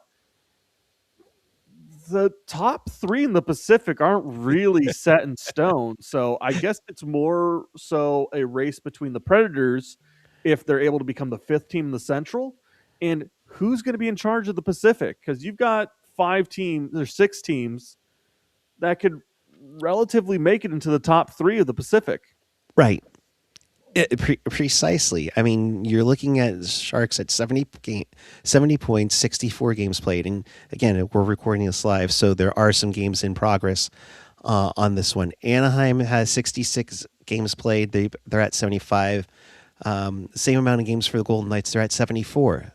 the top 3 in the Pacific aren't really set in stone. So I guess it's more so a race between the Predators, if they're able to become the 5th team in the Central, and who's going to be in charge of the Pacific. Because you've got 5 teams, there's 6 teams that could relatively make it into the top 3 of the Pacific. Right. Precisely. I mean, you're looking at Sharks at 70 points, 64 games played. And again, we're recording this live, so there are some games in progress on this one. Anaheim has 66 games played. They're at 75. Same amount of games for the Golden Knights. They're at 74.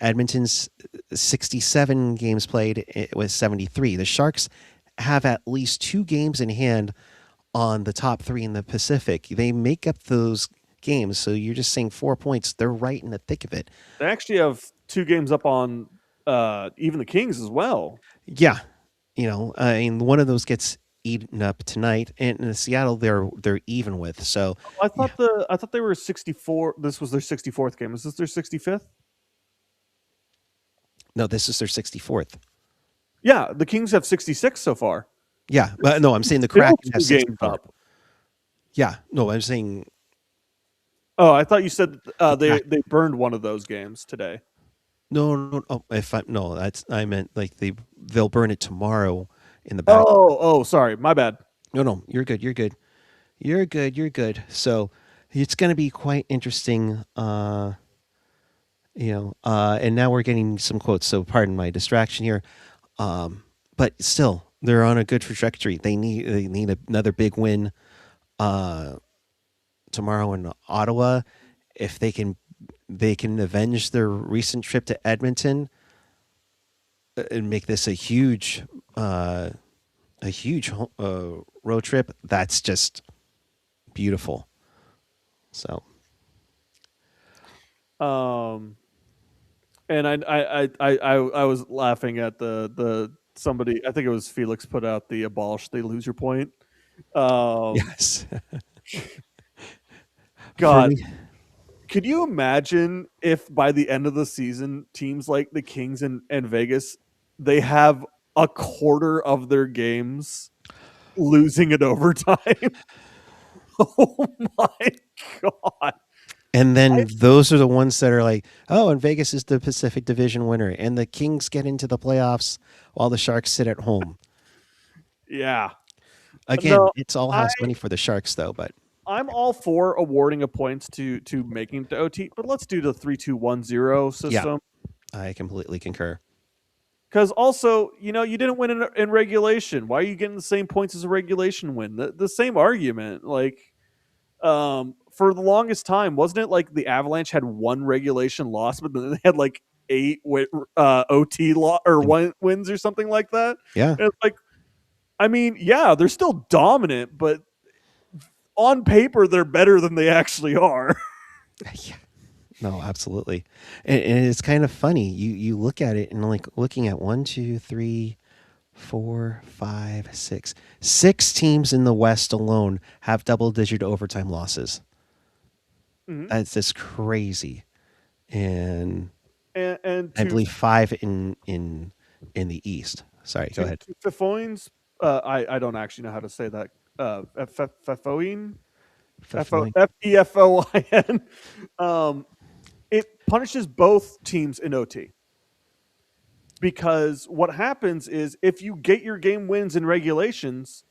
Edmonton's 67 games played. It was 73. The Sharks have at least 2 games in hand on the top 3 in the Pacific. They make up those games, so you're just saying 4 points. They're right in the thick of it. They actually have 2 games up on even the Kings as well. Yeah, I mean, one of those gets eaten up tonight, and in Seattle they're even with. So I thought they were 64. This was their 64th game. Is this their 65th? no, this is their 64th. Yeah, the Kings have 66 so far. Yeah, but no, I'm saying the Kraken have 64. Up. Yeah, no, I'm saying. Oh, I thought you said they burned one of those games today. No. Oh, I meant like they'll burn it tomorrow in the back. Oh, sorry, my bad. No, you're good. You're good. So it's going to be quite interesting. And now we're getting some quotes. So pardon my distraction here. But still, they're on a good trajectory. They need another big win tomorrow in Ottawa. If they can avenge their recent trip to Edmonton and make this a huge road trip. That's just beautiful. So, and I was laughing at the somebody, I think it was Felix, put out the abolish they lose your point. Yes. God, could you imagine if by the end of the season, teams like the Kings and Vegas, they have a quarter of their games losing in overtime? Oh my God. And then those are the ones that are like, oh, and Vegas is the Pacific Division winner, and the Kings get into the playoffs while the Sharks sit at home. Yeah. Again, it's all house money for the Sharks, though. But I'm all for awarding a points to making it to OT, but let's do the 3-2-1-0 system. Yeah, I completely concur. Because also, you didn't win in regulation. Why are you getting the same points as a regulation win? The same argument. Like, for the longest time, wasn't it like the Avalanche had 1 regulation loss, but then they had like 8 OT wins or something like that? Yeah. And it's like, I mean, yeah, they're still dominant, but on paper, they're better than they actually are. Yeah. No, absolutely. And it's kind of funny. You look at it and like looking at 1, 2, 3, 4, 5, 6. 6 teams in the West alone have double-digit overtime losses. Mm-hmm. That's just crazy. And I believe 5 in the East. Sorry, go ahead. Fefoins, I don't actually know how to say that. Fefoin? Fefoin. It punishes both teams in OT. Because what happens is if you get your game wins in regulations,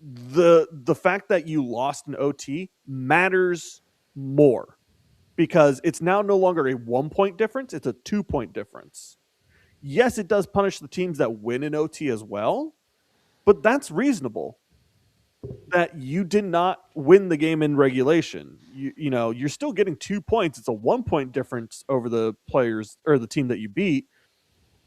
the fact that you lost in OT matters more. Because it's now no longer a 1-point difference, it's a 2-point difference. Yes, it does punish the teams that win in OT as well, but that's reasonable. That you did not win the game in regulation. You're still getting 2 points. It's a 1-point difference over the players or the team that you beat.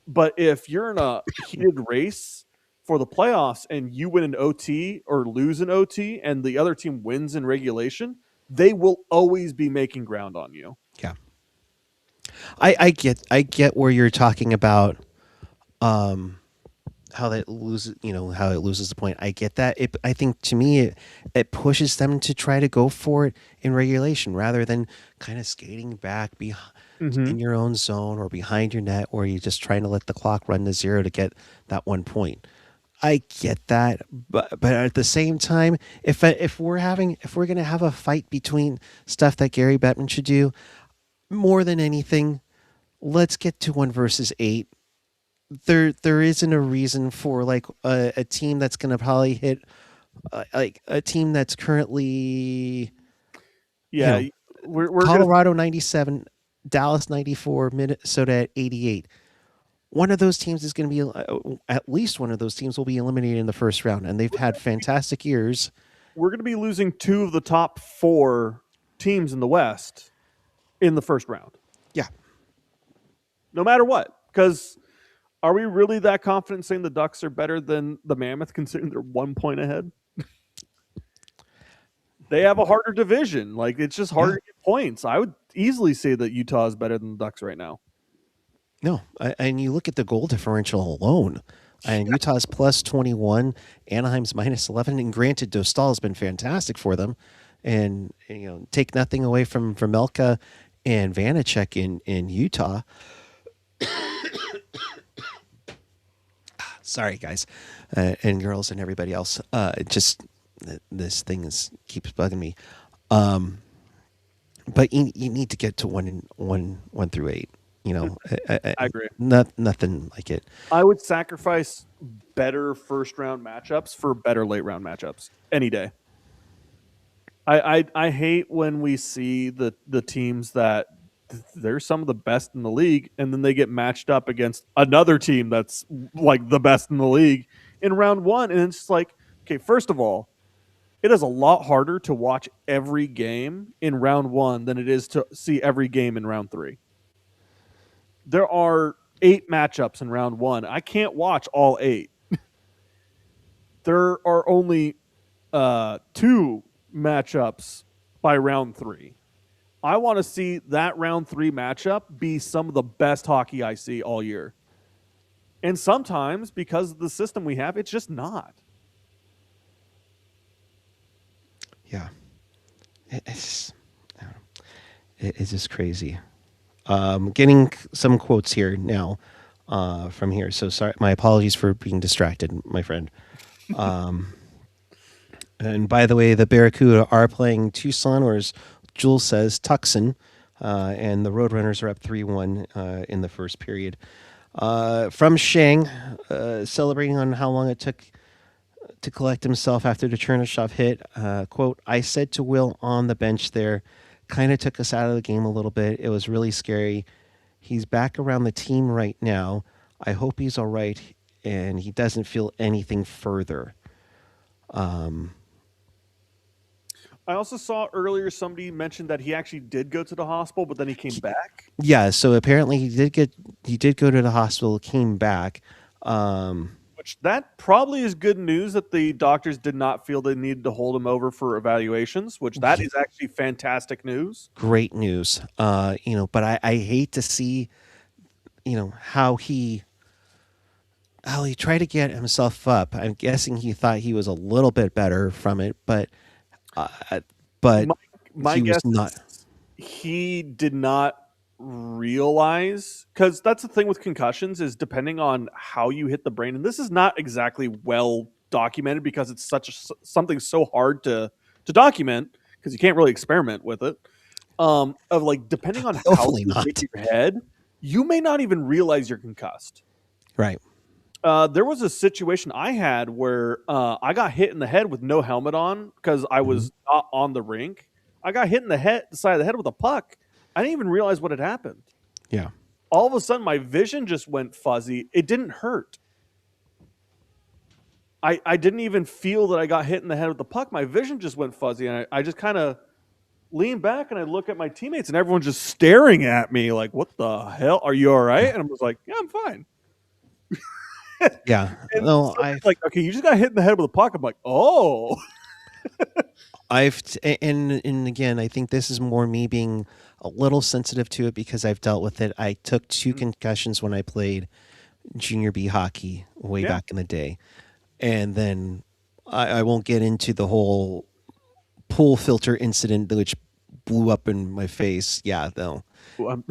But if you're in a heated race for the playoffs and you win in OT or lose in OT and the other team wins in regulation, they will always be making ground on you. Yeah. I get where you're talking about how that loses, how it loses the point. I get that. I think to me it pushes them to try to go for it in regulation rather than kind of skating back in your own zone or behind your net, where you're just trying to let the clock run to 0 to get that 1 point. I get that, but at the same time, if we're going to have a fight between stuff that Gary Bettman should do, more than anything, let's get to 1 versus 8. There isn't a reason for like a team that's going to probably hit like a team that's currently, Yeah, we're gonna Colorado 97, Dallas 94, Minnesota at 88. One of those teams is going to be, at least one of those teams will be eliminated in the first round, and they've had fantastic years. we're gonna be losing 2 of the top 4 teams in the West in the first round. Yeah. No matter what, because are we really that confident saying the Ducks are better than the Mammoth, considering they're 1 point ahead? They have a harder division. Like, it's just harder to get points. I would easily say that Utah is better than the Ducks right now. No, and you look at the goal differential alone, and Utah's plus 21, Anaheim's minus 11. And granted, Dostal has been fantastic for them, and take nothing away from Melka and Vanacek in Utah. Sorry, guys, and girls, and everybody else. Just this thing keeps bugging me. But you need to get to 1 through 8. I agree. Nothing like it. I would sacrifice better first round matchups for better late round matchups any day. I hate when we see the teams that they're some of the best in the league, and then they get matched up against another team that's like the best in the league in round 1, and it's just like, okay, first of all, it is a lot harder to watch every game in round 1 than it is to see every game in round 3. There are 8 matchups in round 1. I can't watch all 8. There are only 2 matchups by round 3. I want to see that round 3 matchup be some of the best hockey I see all year. And sometimes, because of the system we have, it's just not. Yeah. It's just crazy. Getting some quotes here now from here. So sorry, my apologies for being distracted, my friend. And by the way, the Barracuda are playing Tucson, or as Jules says, Tucson, and the Roadrunners are up 3-1 in the first period. From Shang, celebrating on how long it took to collect himself after the Chernishov hit. Quote, I said to Will on the bench there, kind of took us out of the game a little bit. It was really scary. He's back around the team right now. I hope he's all right and he doesn't feel anything further. I also saw earlier somebody mentioned that he actually did go to the hospital, but then he came back. Yeah, so apparently he did go to the hospital, came back. Which that probably is good news that the doctors did not feel they needed to hold him over for evaluations, which that is actually fantastic news. Great news. But I hate to see, how he tried to get himself up. I'm guessing he thought he was a little bit better from it, but my he guess was not. He did not realize, because that's the thing with concussions, is depending on how you hit the brain, and this is not exactly well documented because it's something so hard to document because you can't really experiment with it. Of like, depending on how you hit your head, you may not even realize you're concussed. Right. There was a situation I had where I got hit in the head with no helmet on because I was not on the rink. I got hit in the side of the head with a puck. I didn't even realize what had happened. Yeah. All of a sudden, my vision just went fuzzy. It didn't hurt. I didn't even feel that I got hit in the head with the puck. My vision just went fuzzy, and I just kind of lean back and I look at my teammates, and everyone's just staring at me like, "What the hell? Are you all right?" And I'm just like, "Yeah, I'm fine." Yeah. No, like, okay, you just got hit in the head with a puck. I'm like, oh. And again, I think this is more me being a little sensitive to it because I've dealt with it. I took 2 concussions when I played junior B hockey way back in the day. And then I won't get into the whole pool filter incident which blew up in my face. Yeah, though. Well,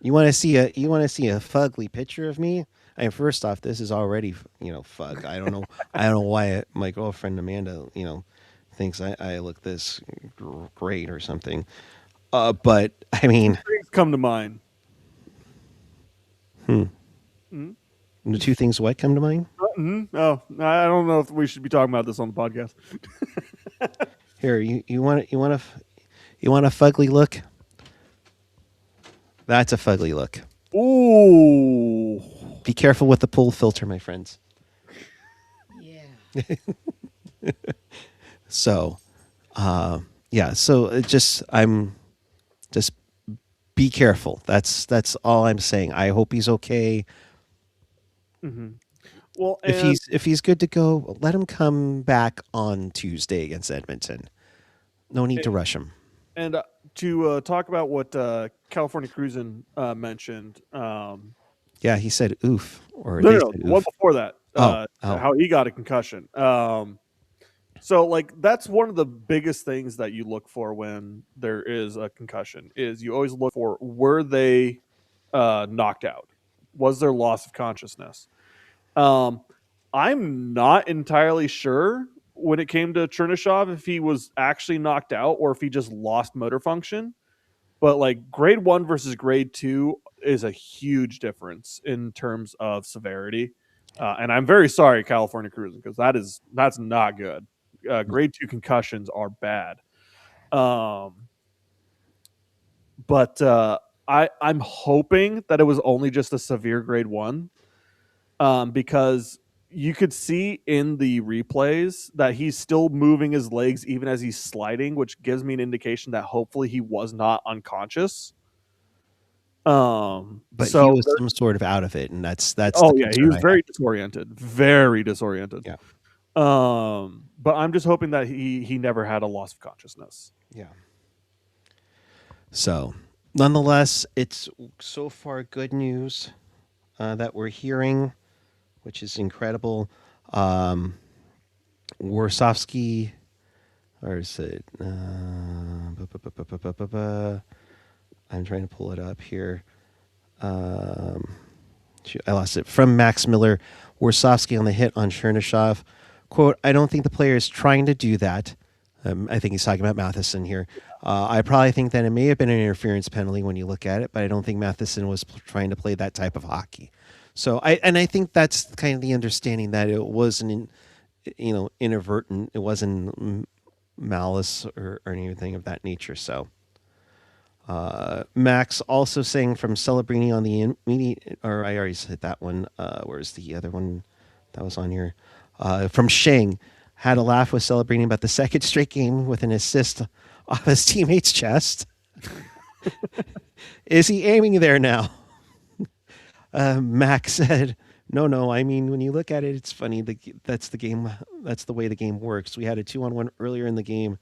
You want to see a fugly picture of me? I mean, first off, this is already fug. I don't know why my girlfriend Amanda thinks I look this great or something. But I mean, things come to mind. The two things what come to mind? Oh, I don't know if we should be talking about this on the podcast. Here, you want a fugly look? That's a fugly look. Ooh. Be careful with the pull filter, my friends. Yeah. So, yeah. So I'm just be careful. That's all I'm saying. I hope he's okay. Mm-hmm. Well, If he's good to go, let him come back on Tuesday against Edmonton. No need to rush him. And to talk about what California Cruisin mentioned. Yeah, he said oof, or No, they no, no, said the one oof. before that. Oh. How he got a concussion. So like that's one of the biggest things that you look for when there is a concussion is you always look for were they knocked out? Was there loss of consciousness? I'm not entirely sure when it came to Chernishov if he was actually knocked out or if he just lost motor function. But like grade 1 versus grade 2 is a huge difference in terms of severity. And I'm very sorry, California Cruising, because that's not good. Grade 2 concussions are bad. But I'm hoping that it was only just a severe grade 1, because you could see in the replays that he's still moving his legs even as he's sliding, which gives me an indication that hopefully he was not unconscious. But he So was some sort of out of it, and that's the oh yeah, he concern was I very have. disoriented, very disoriented. Yeah. But I'm just hoping that he never had a loss of consciousness. Yeah. So, nonetheless, it's so far good news that we're hearing, which is incredible. Warsofsky, or is it? I'm trying to pull it up here. I lost it. From Max Miller, Warsofsky on the hit on Chernishov. Quote, I don't think the player is trying to do that. I think he's talking about Matheson here. I probably think that it may have been an interference penalty when you look at it, but I don't think Matheson was trying to play that type of hockey. So I think that's kind of the understanding that it wasn't, inadvertent. It wasn't malice or anything of that nature. So Max also saying from Celebrini on the immediate, or I already said that one. Where's the other one that was on here? From Sheng, had a laugh with Celebrini about the second straight game with an assist off his teammate's chest. Is he aiming there now? Max said, no. I mean, when you look at it, it's funny. That's the game. That's the way the game works. We had a 2-on-1 earlier in the game,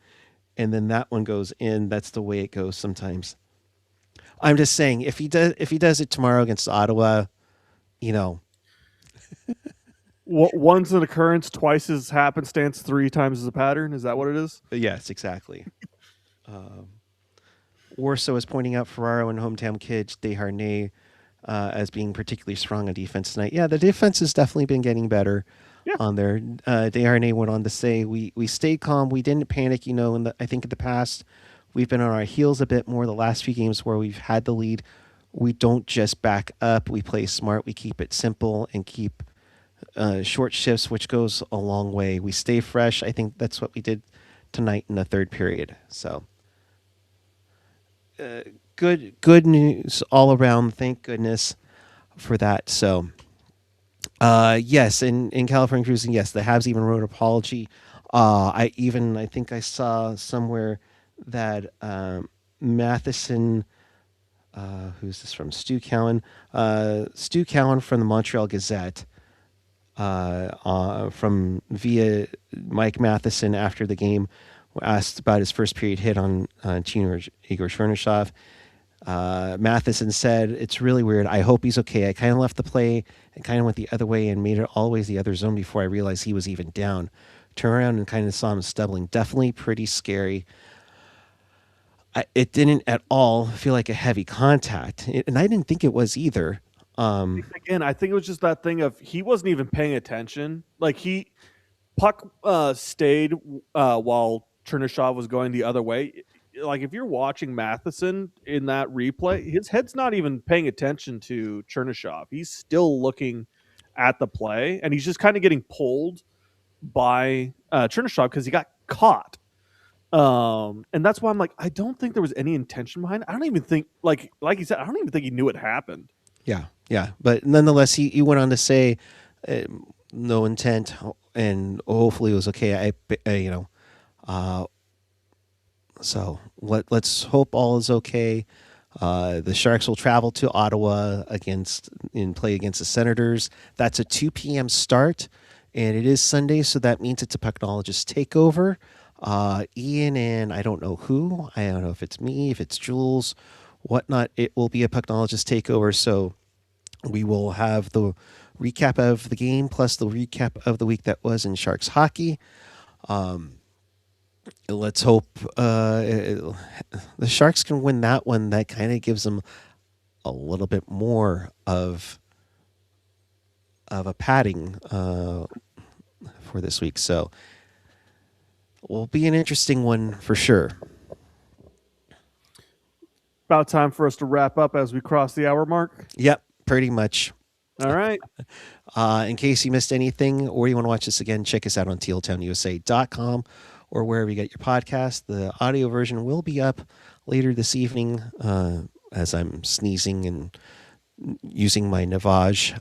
and then that one goes in. That's the way it goes sometimes. I'm just saying, if he does it tomorrow against Ottawa, Once an occurrence, twice is happenstance, 3 times is a pattern. Is that what it is? Yes, exactly. Warsaw is pointing out Ferraro and hometown kid Desharnais as being particularly strong on defense tonight. Yeah, the defense has definitely been getting better on there. Desharnais went on to say, we stayed calm. We didn't panic. I think in the past, we've been on our heels a bit more the last few games where we've had the lead. We don't just back up. We play smart. We keep it simple and keep short shifts, which goes a long way. We stay fresh. I think that's what we did tonight in the third period. So good news all around. Thank goodness for that. So yes, in California Cruising, yes, the Habs even wrote an apology. I think I saw somewhere that Matheson, who's this from? Stu Cowan. Stu Cowan from the Montreal Gazette, from via Mike Matheson after the game, asked about his first period hit on Igor Chernyshov. Matheson said, it's really weird. I hope he's okay. I kind of left the play and kind of went the other way and made it always the other zone before I realized he was even down. Turned around and kind of saw him stumbling. Definitely pretty scary. It didn't at all feel like a heavy contact, and I didn't think it was either. Again, I think it was just that thing of he wasn't even paying attention. Like puck stayed while Chernishov was going the other way. Like if you're watching Matheson in that replay, his head's not even paying attention to Chernishov. He's still looking at the play, and he's just kind of getting pulled by Chernishov because he got caught. And that's why I'm like, I don't think there was any intention behind it. I don't even think, like you said, I don't even think he knew it happened. Yeah. But nonetheless, he went on to say, no intent, and hopefully it was okay. So let's hope all is okay. The Sharks will travel to Ottawa and play against the Senators. That's a 2 p.m. start, and it is Sunday, so that means it's a Pucknologist takeover. Ian and I don't know who. I don't know if it's me, if it's Jules, whatnot. It will be a Pucknologist takeover, so we will have the recap of the game plus the recap of the week that was in Sharks hockey. Let's hope the Sharks can win that one. That kind of gives them a little bit more of a padding for this week. So it will be an interesting one for sure. About time for us to wrap up as we cross the hour mark. Yep, pretty much. All right. In case you missed anything or you want to watch this again, check us out on tealtownusa.com or wherever you get your podcast. The audio version will be up later this evening as I'm sneezing and using my Navage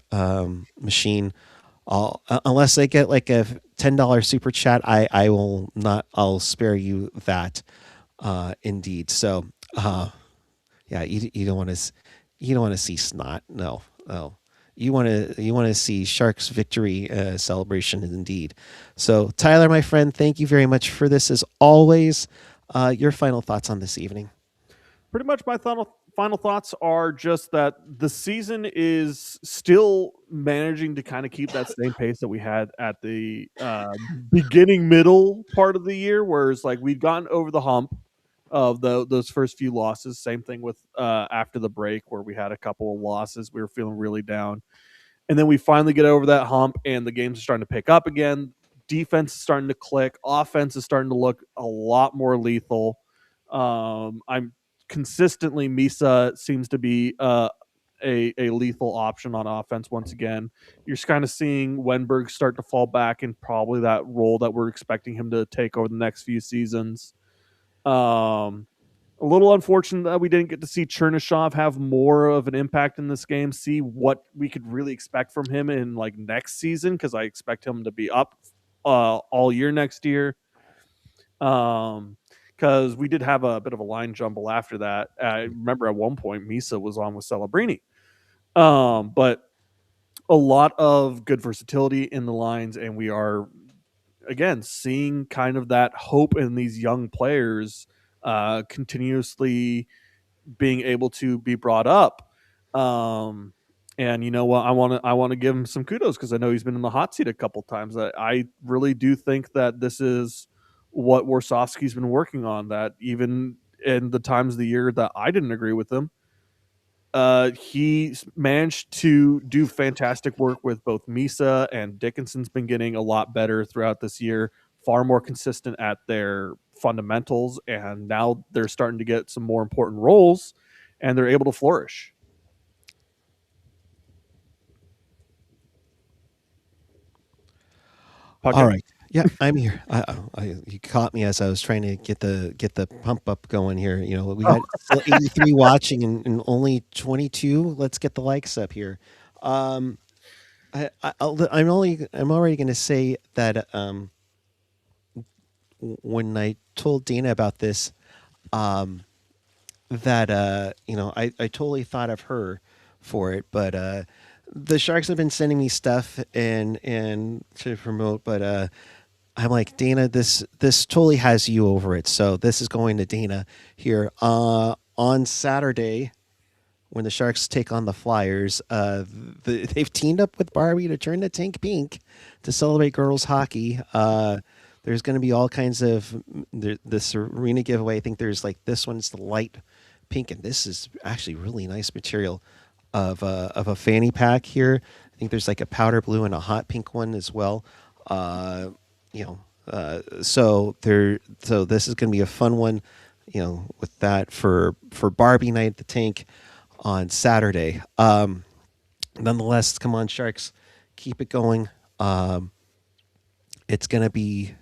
machine. Unless I get like a $10 super chat, I will not. I'll spare you that. Indeed. So, yeah, you don't want to see snot. No. You want to see Sharks victory celebration indeed. So Tyler, my friend, thank you very much for this as always. Your final thoughts on this evening? Pretty much my final thoughts are just that the season is still managing to kind of keep that same pace that we had at the middle part of the year, whereas like we'd gotten over the hump of those first few losses. Same thing with after the break where we had a couple of losses. We were feeling really down. And then we finally get over that hump and the games are starting to pick up again. Defense is starting to click. Offense is starting to look a lot more lethal. I'm consistently, Misa seems to be a lethal option on offense once again. You're just kind of seeing Wenberg start to fall back in probably that role that we're expecting him to take over the next few seasons. A little unfortunate that we didn't get to see Chernishov have more of an impact in this game, see what we could really expect from him in like next season, because I expect him to be up all year next year. Because we did have a bit of a line jumble after that. I remember at one point Misa was on with Celebrini. But a lot of good versatility in the lines, and we are again seeing kind of that hope in these young players continuously being able to be brought up. And you know what? I want to give him some kudos because I know he's been in the hot seat a couple times. I really do think that this is what Warsofsky's been working on. That even in the times of the year that I didn't agree with him, he managed to do fantastic work with both Misa and Dickinson's been getting a lot better throughout this year, far more consistent at their fundamentals, and now they're starting to get some more important roles, and they're able to flourish. Puckguy? All right. Yeah, I'm here. You caught me as I was trying to get the pump up going here. You know, we got 83 watching and only 22. Let's get the likes up here. I'm already going to say that when I told Dana about this, that you know, I totally thought of her for it, but the Sharks have been sending me stuff and to promote, but I'm like, Dana, this totally has you over it. So this is going to Dana here. On Saturday, when the Sharks take on the Flyers, they've teamed up with Barbie to turn the tank pink to celebrate girls hockey. There's going to be all kinds of this arena giveaway. I think there's like this one's the light pink, and this is actually really nice material of a fanny pack here. I think there's like a powder blue and a hot pink one as well. So this is going to be a fun one, you know, with that for Barbie night at the tank on Saturday. Nonetheless, come on Sharks, Keep it going. It's gonna be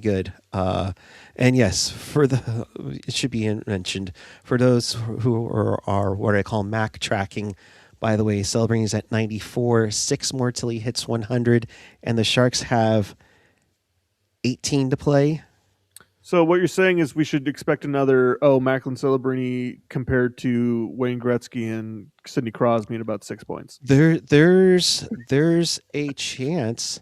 good. And yes, it should be mentioned for those who are what I call Mac tracking. By the way, Celebrini's at 94, 6 more till he hits 100, and the Sharks have 18 to play. So what you're saying is we should expect another Macklin Celebrini compared to Wayne Gretzky and Sidney Crosby at about 6 points. There's a chance.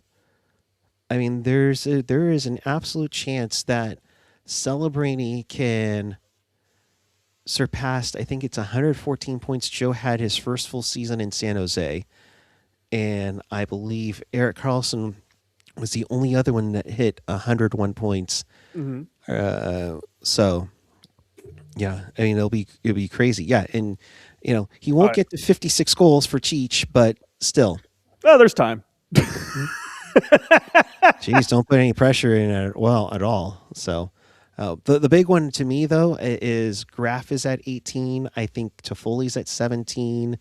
I mean, there is an absolute chance that Celebrini can surpass. I think it's 114 points. Joe had his first full season in San Jose, and I believe Erik Karlsson was the only other one that hit 101 points. Mm-hmm. So, yeah, I mean it'll be crazy. Yeah, and he won't get to 56 goals for Cheech, but still. Oh, there's time. Jeez, don't put any pressure in it. Well, at all. So, the big one to me though is Graf is at 18. I think Toffoli's at 17.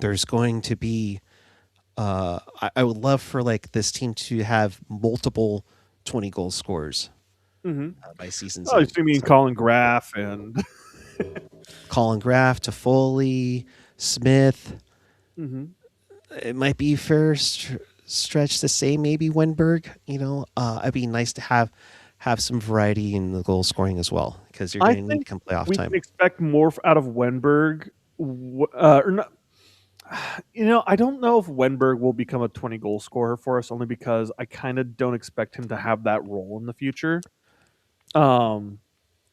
There's going to be. I would love for this team to have multiple 20 goal scorers by season. Oh, you mean Colin Graf and Colin Graf, Toffoli, Smith. Mm-hmm. It might be fair stretch to say maybe Wenberg. It'd be nice to have some variety in the goal scoring as well because you're going to need to come playoff we time. Can expect more out of Wenberg, or not. I don't know if Wenberg will become a 20 goal scorer for us, only because I kind of don't expect him to have that role in the future. I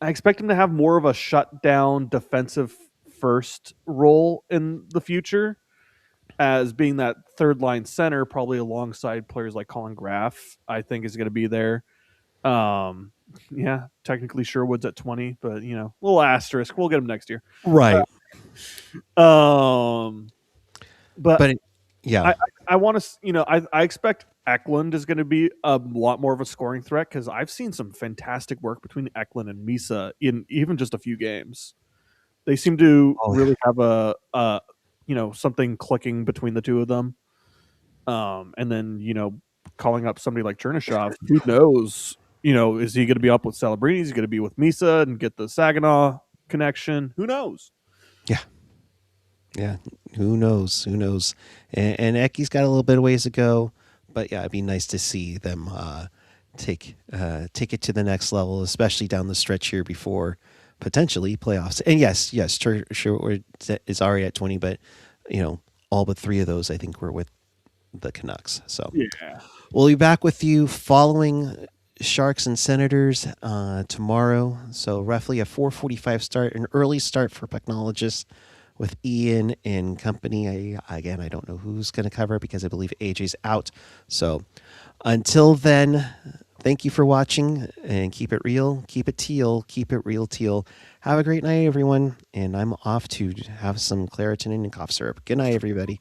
expect him to have more of a shutdown defensive first role in the future, as being that third line center, probably alongside players like Colin Graf. I think is going to be there. Yeah, technically Sherwood's at 20, but little asterisk. We'll get him next year, right? But yeah, I want to. I expect Eklund is going to be a lot more of a scoring threat because I've seen some fantastic work between Eklund and Misa in even just a few games. They seem to really have a something clicking between the two of them. And then calling up somebody like Chernishov, who knows? Is he going to be up with Celebrini? Is he going to be with Misa and get the Saginaw connection? Who knows? Yeah. Who knows? And Eki's got a little bit of ways to go, but yeah, it'd be nice to see them take it to the next level, especially down the stretch here before potentially playoffs. And yes, sure, is already at 20, but all but 3 of those I think were with the Canucks. So yeah, we'll be back with you following Sharks and Senators tomorrow. So roughly a 4:45 start, an early start for Pucknologists with Ian and company. I don't know who's going to cover it because I believe AJ's out. So until then, thank you for watching and keep it real, keep it teal, keep it real teal. Have a great night, everyone. And I'm off to have some Claritin and cough syrup. Good night, everybody.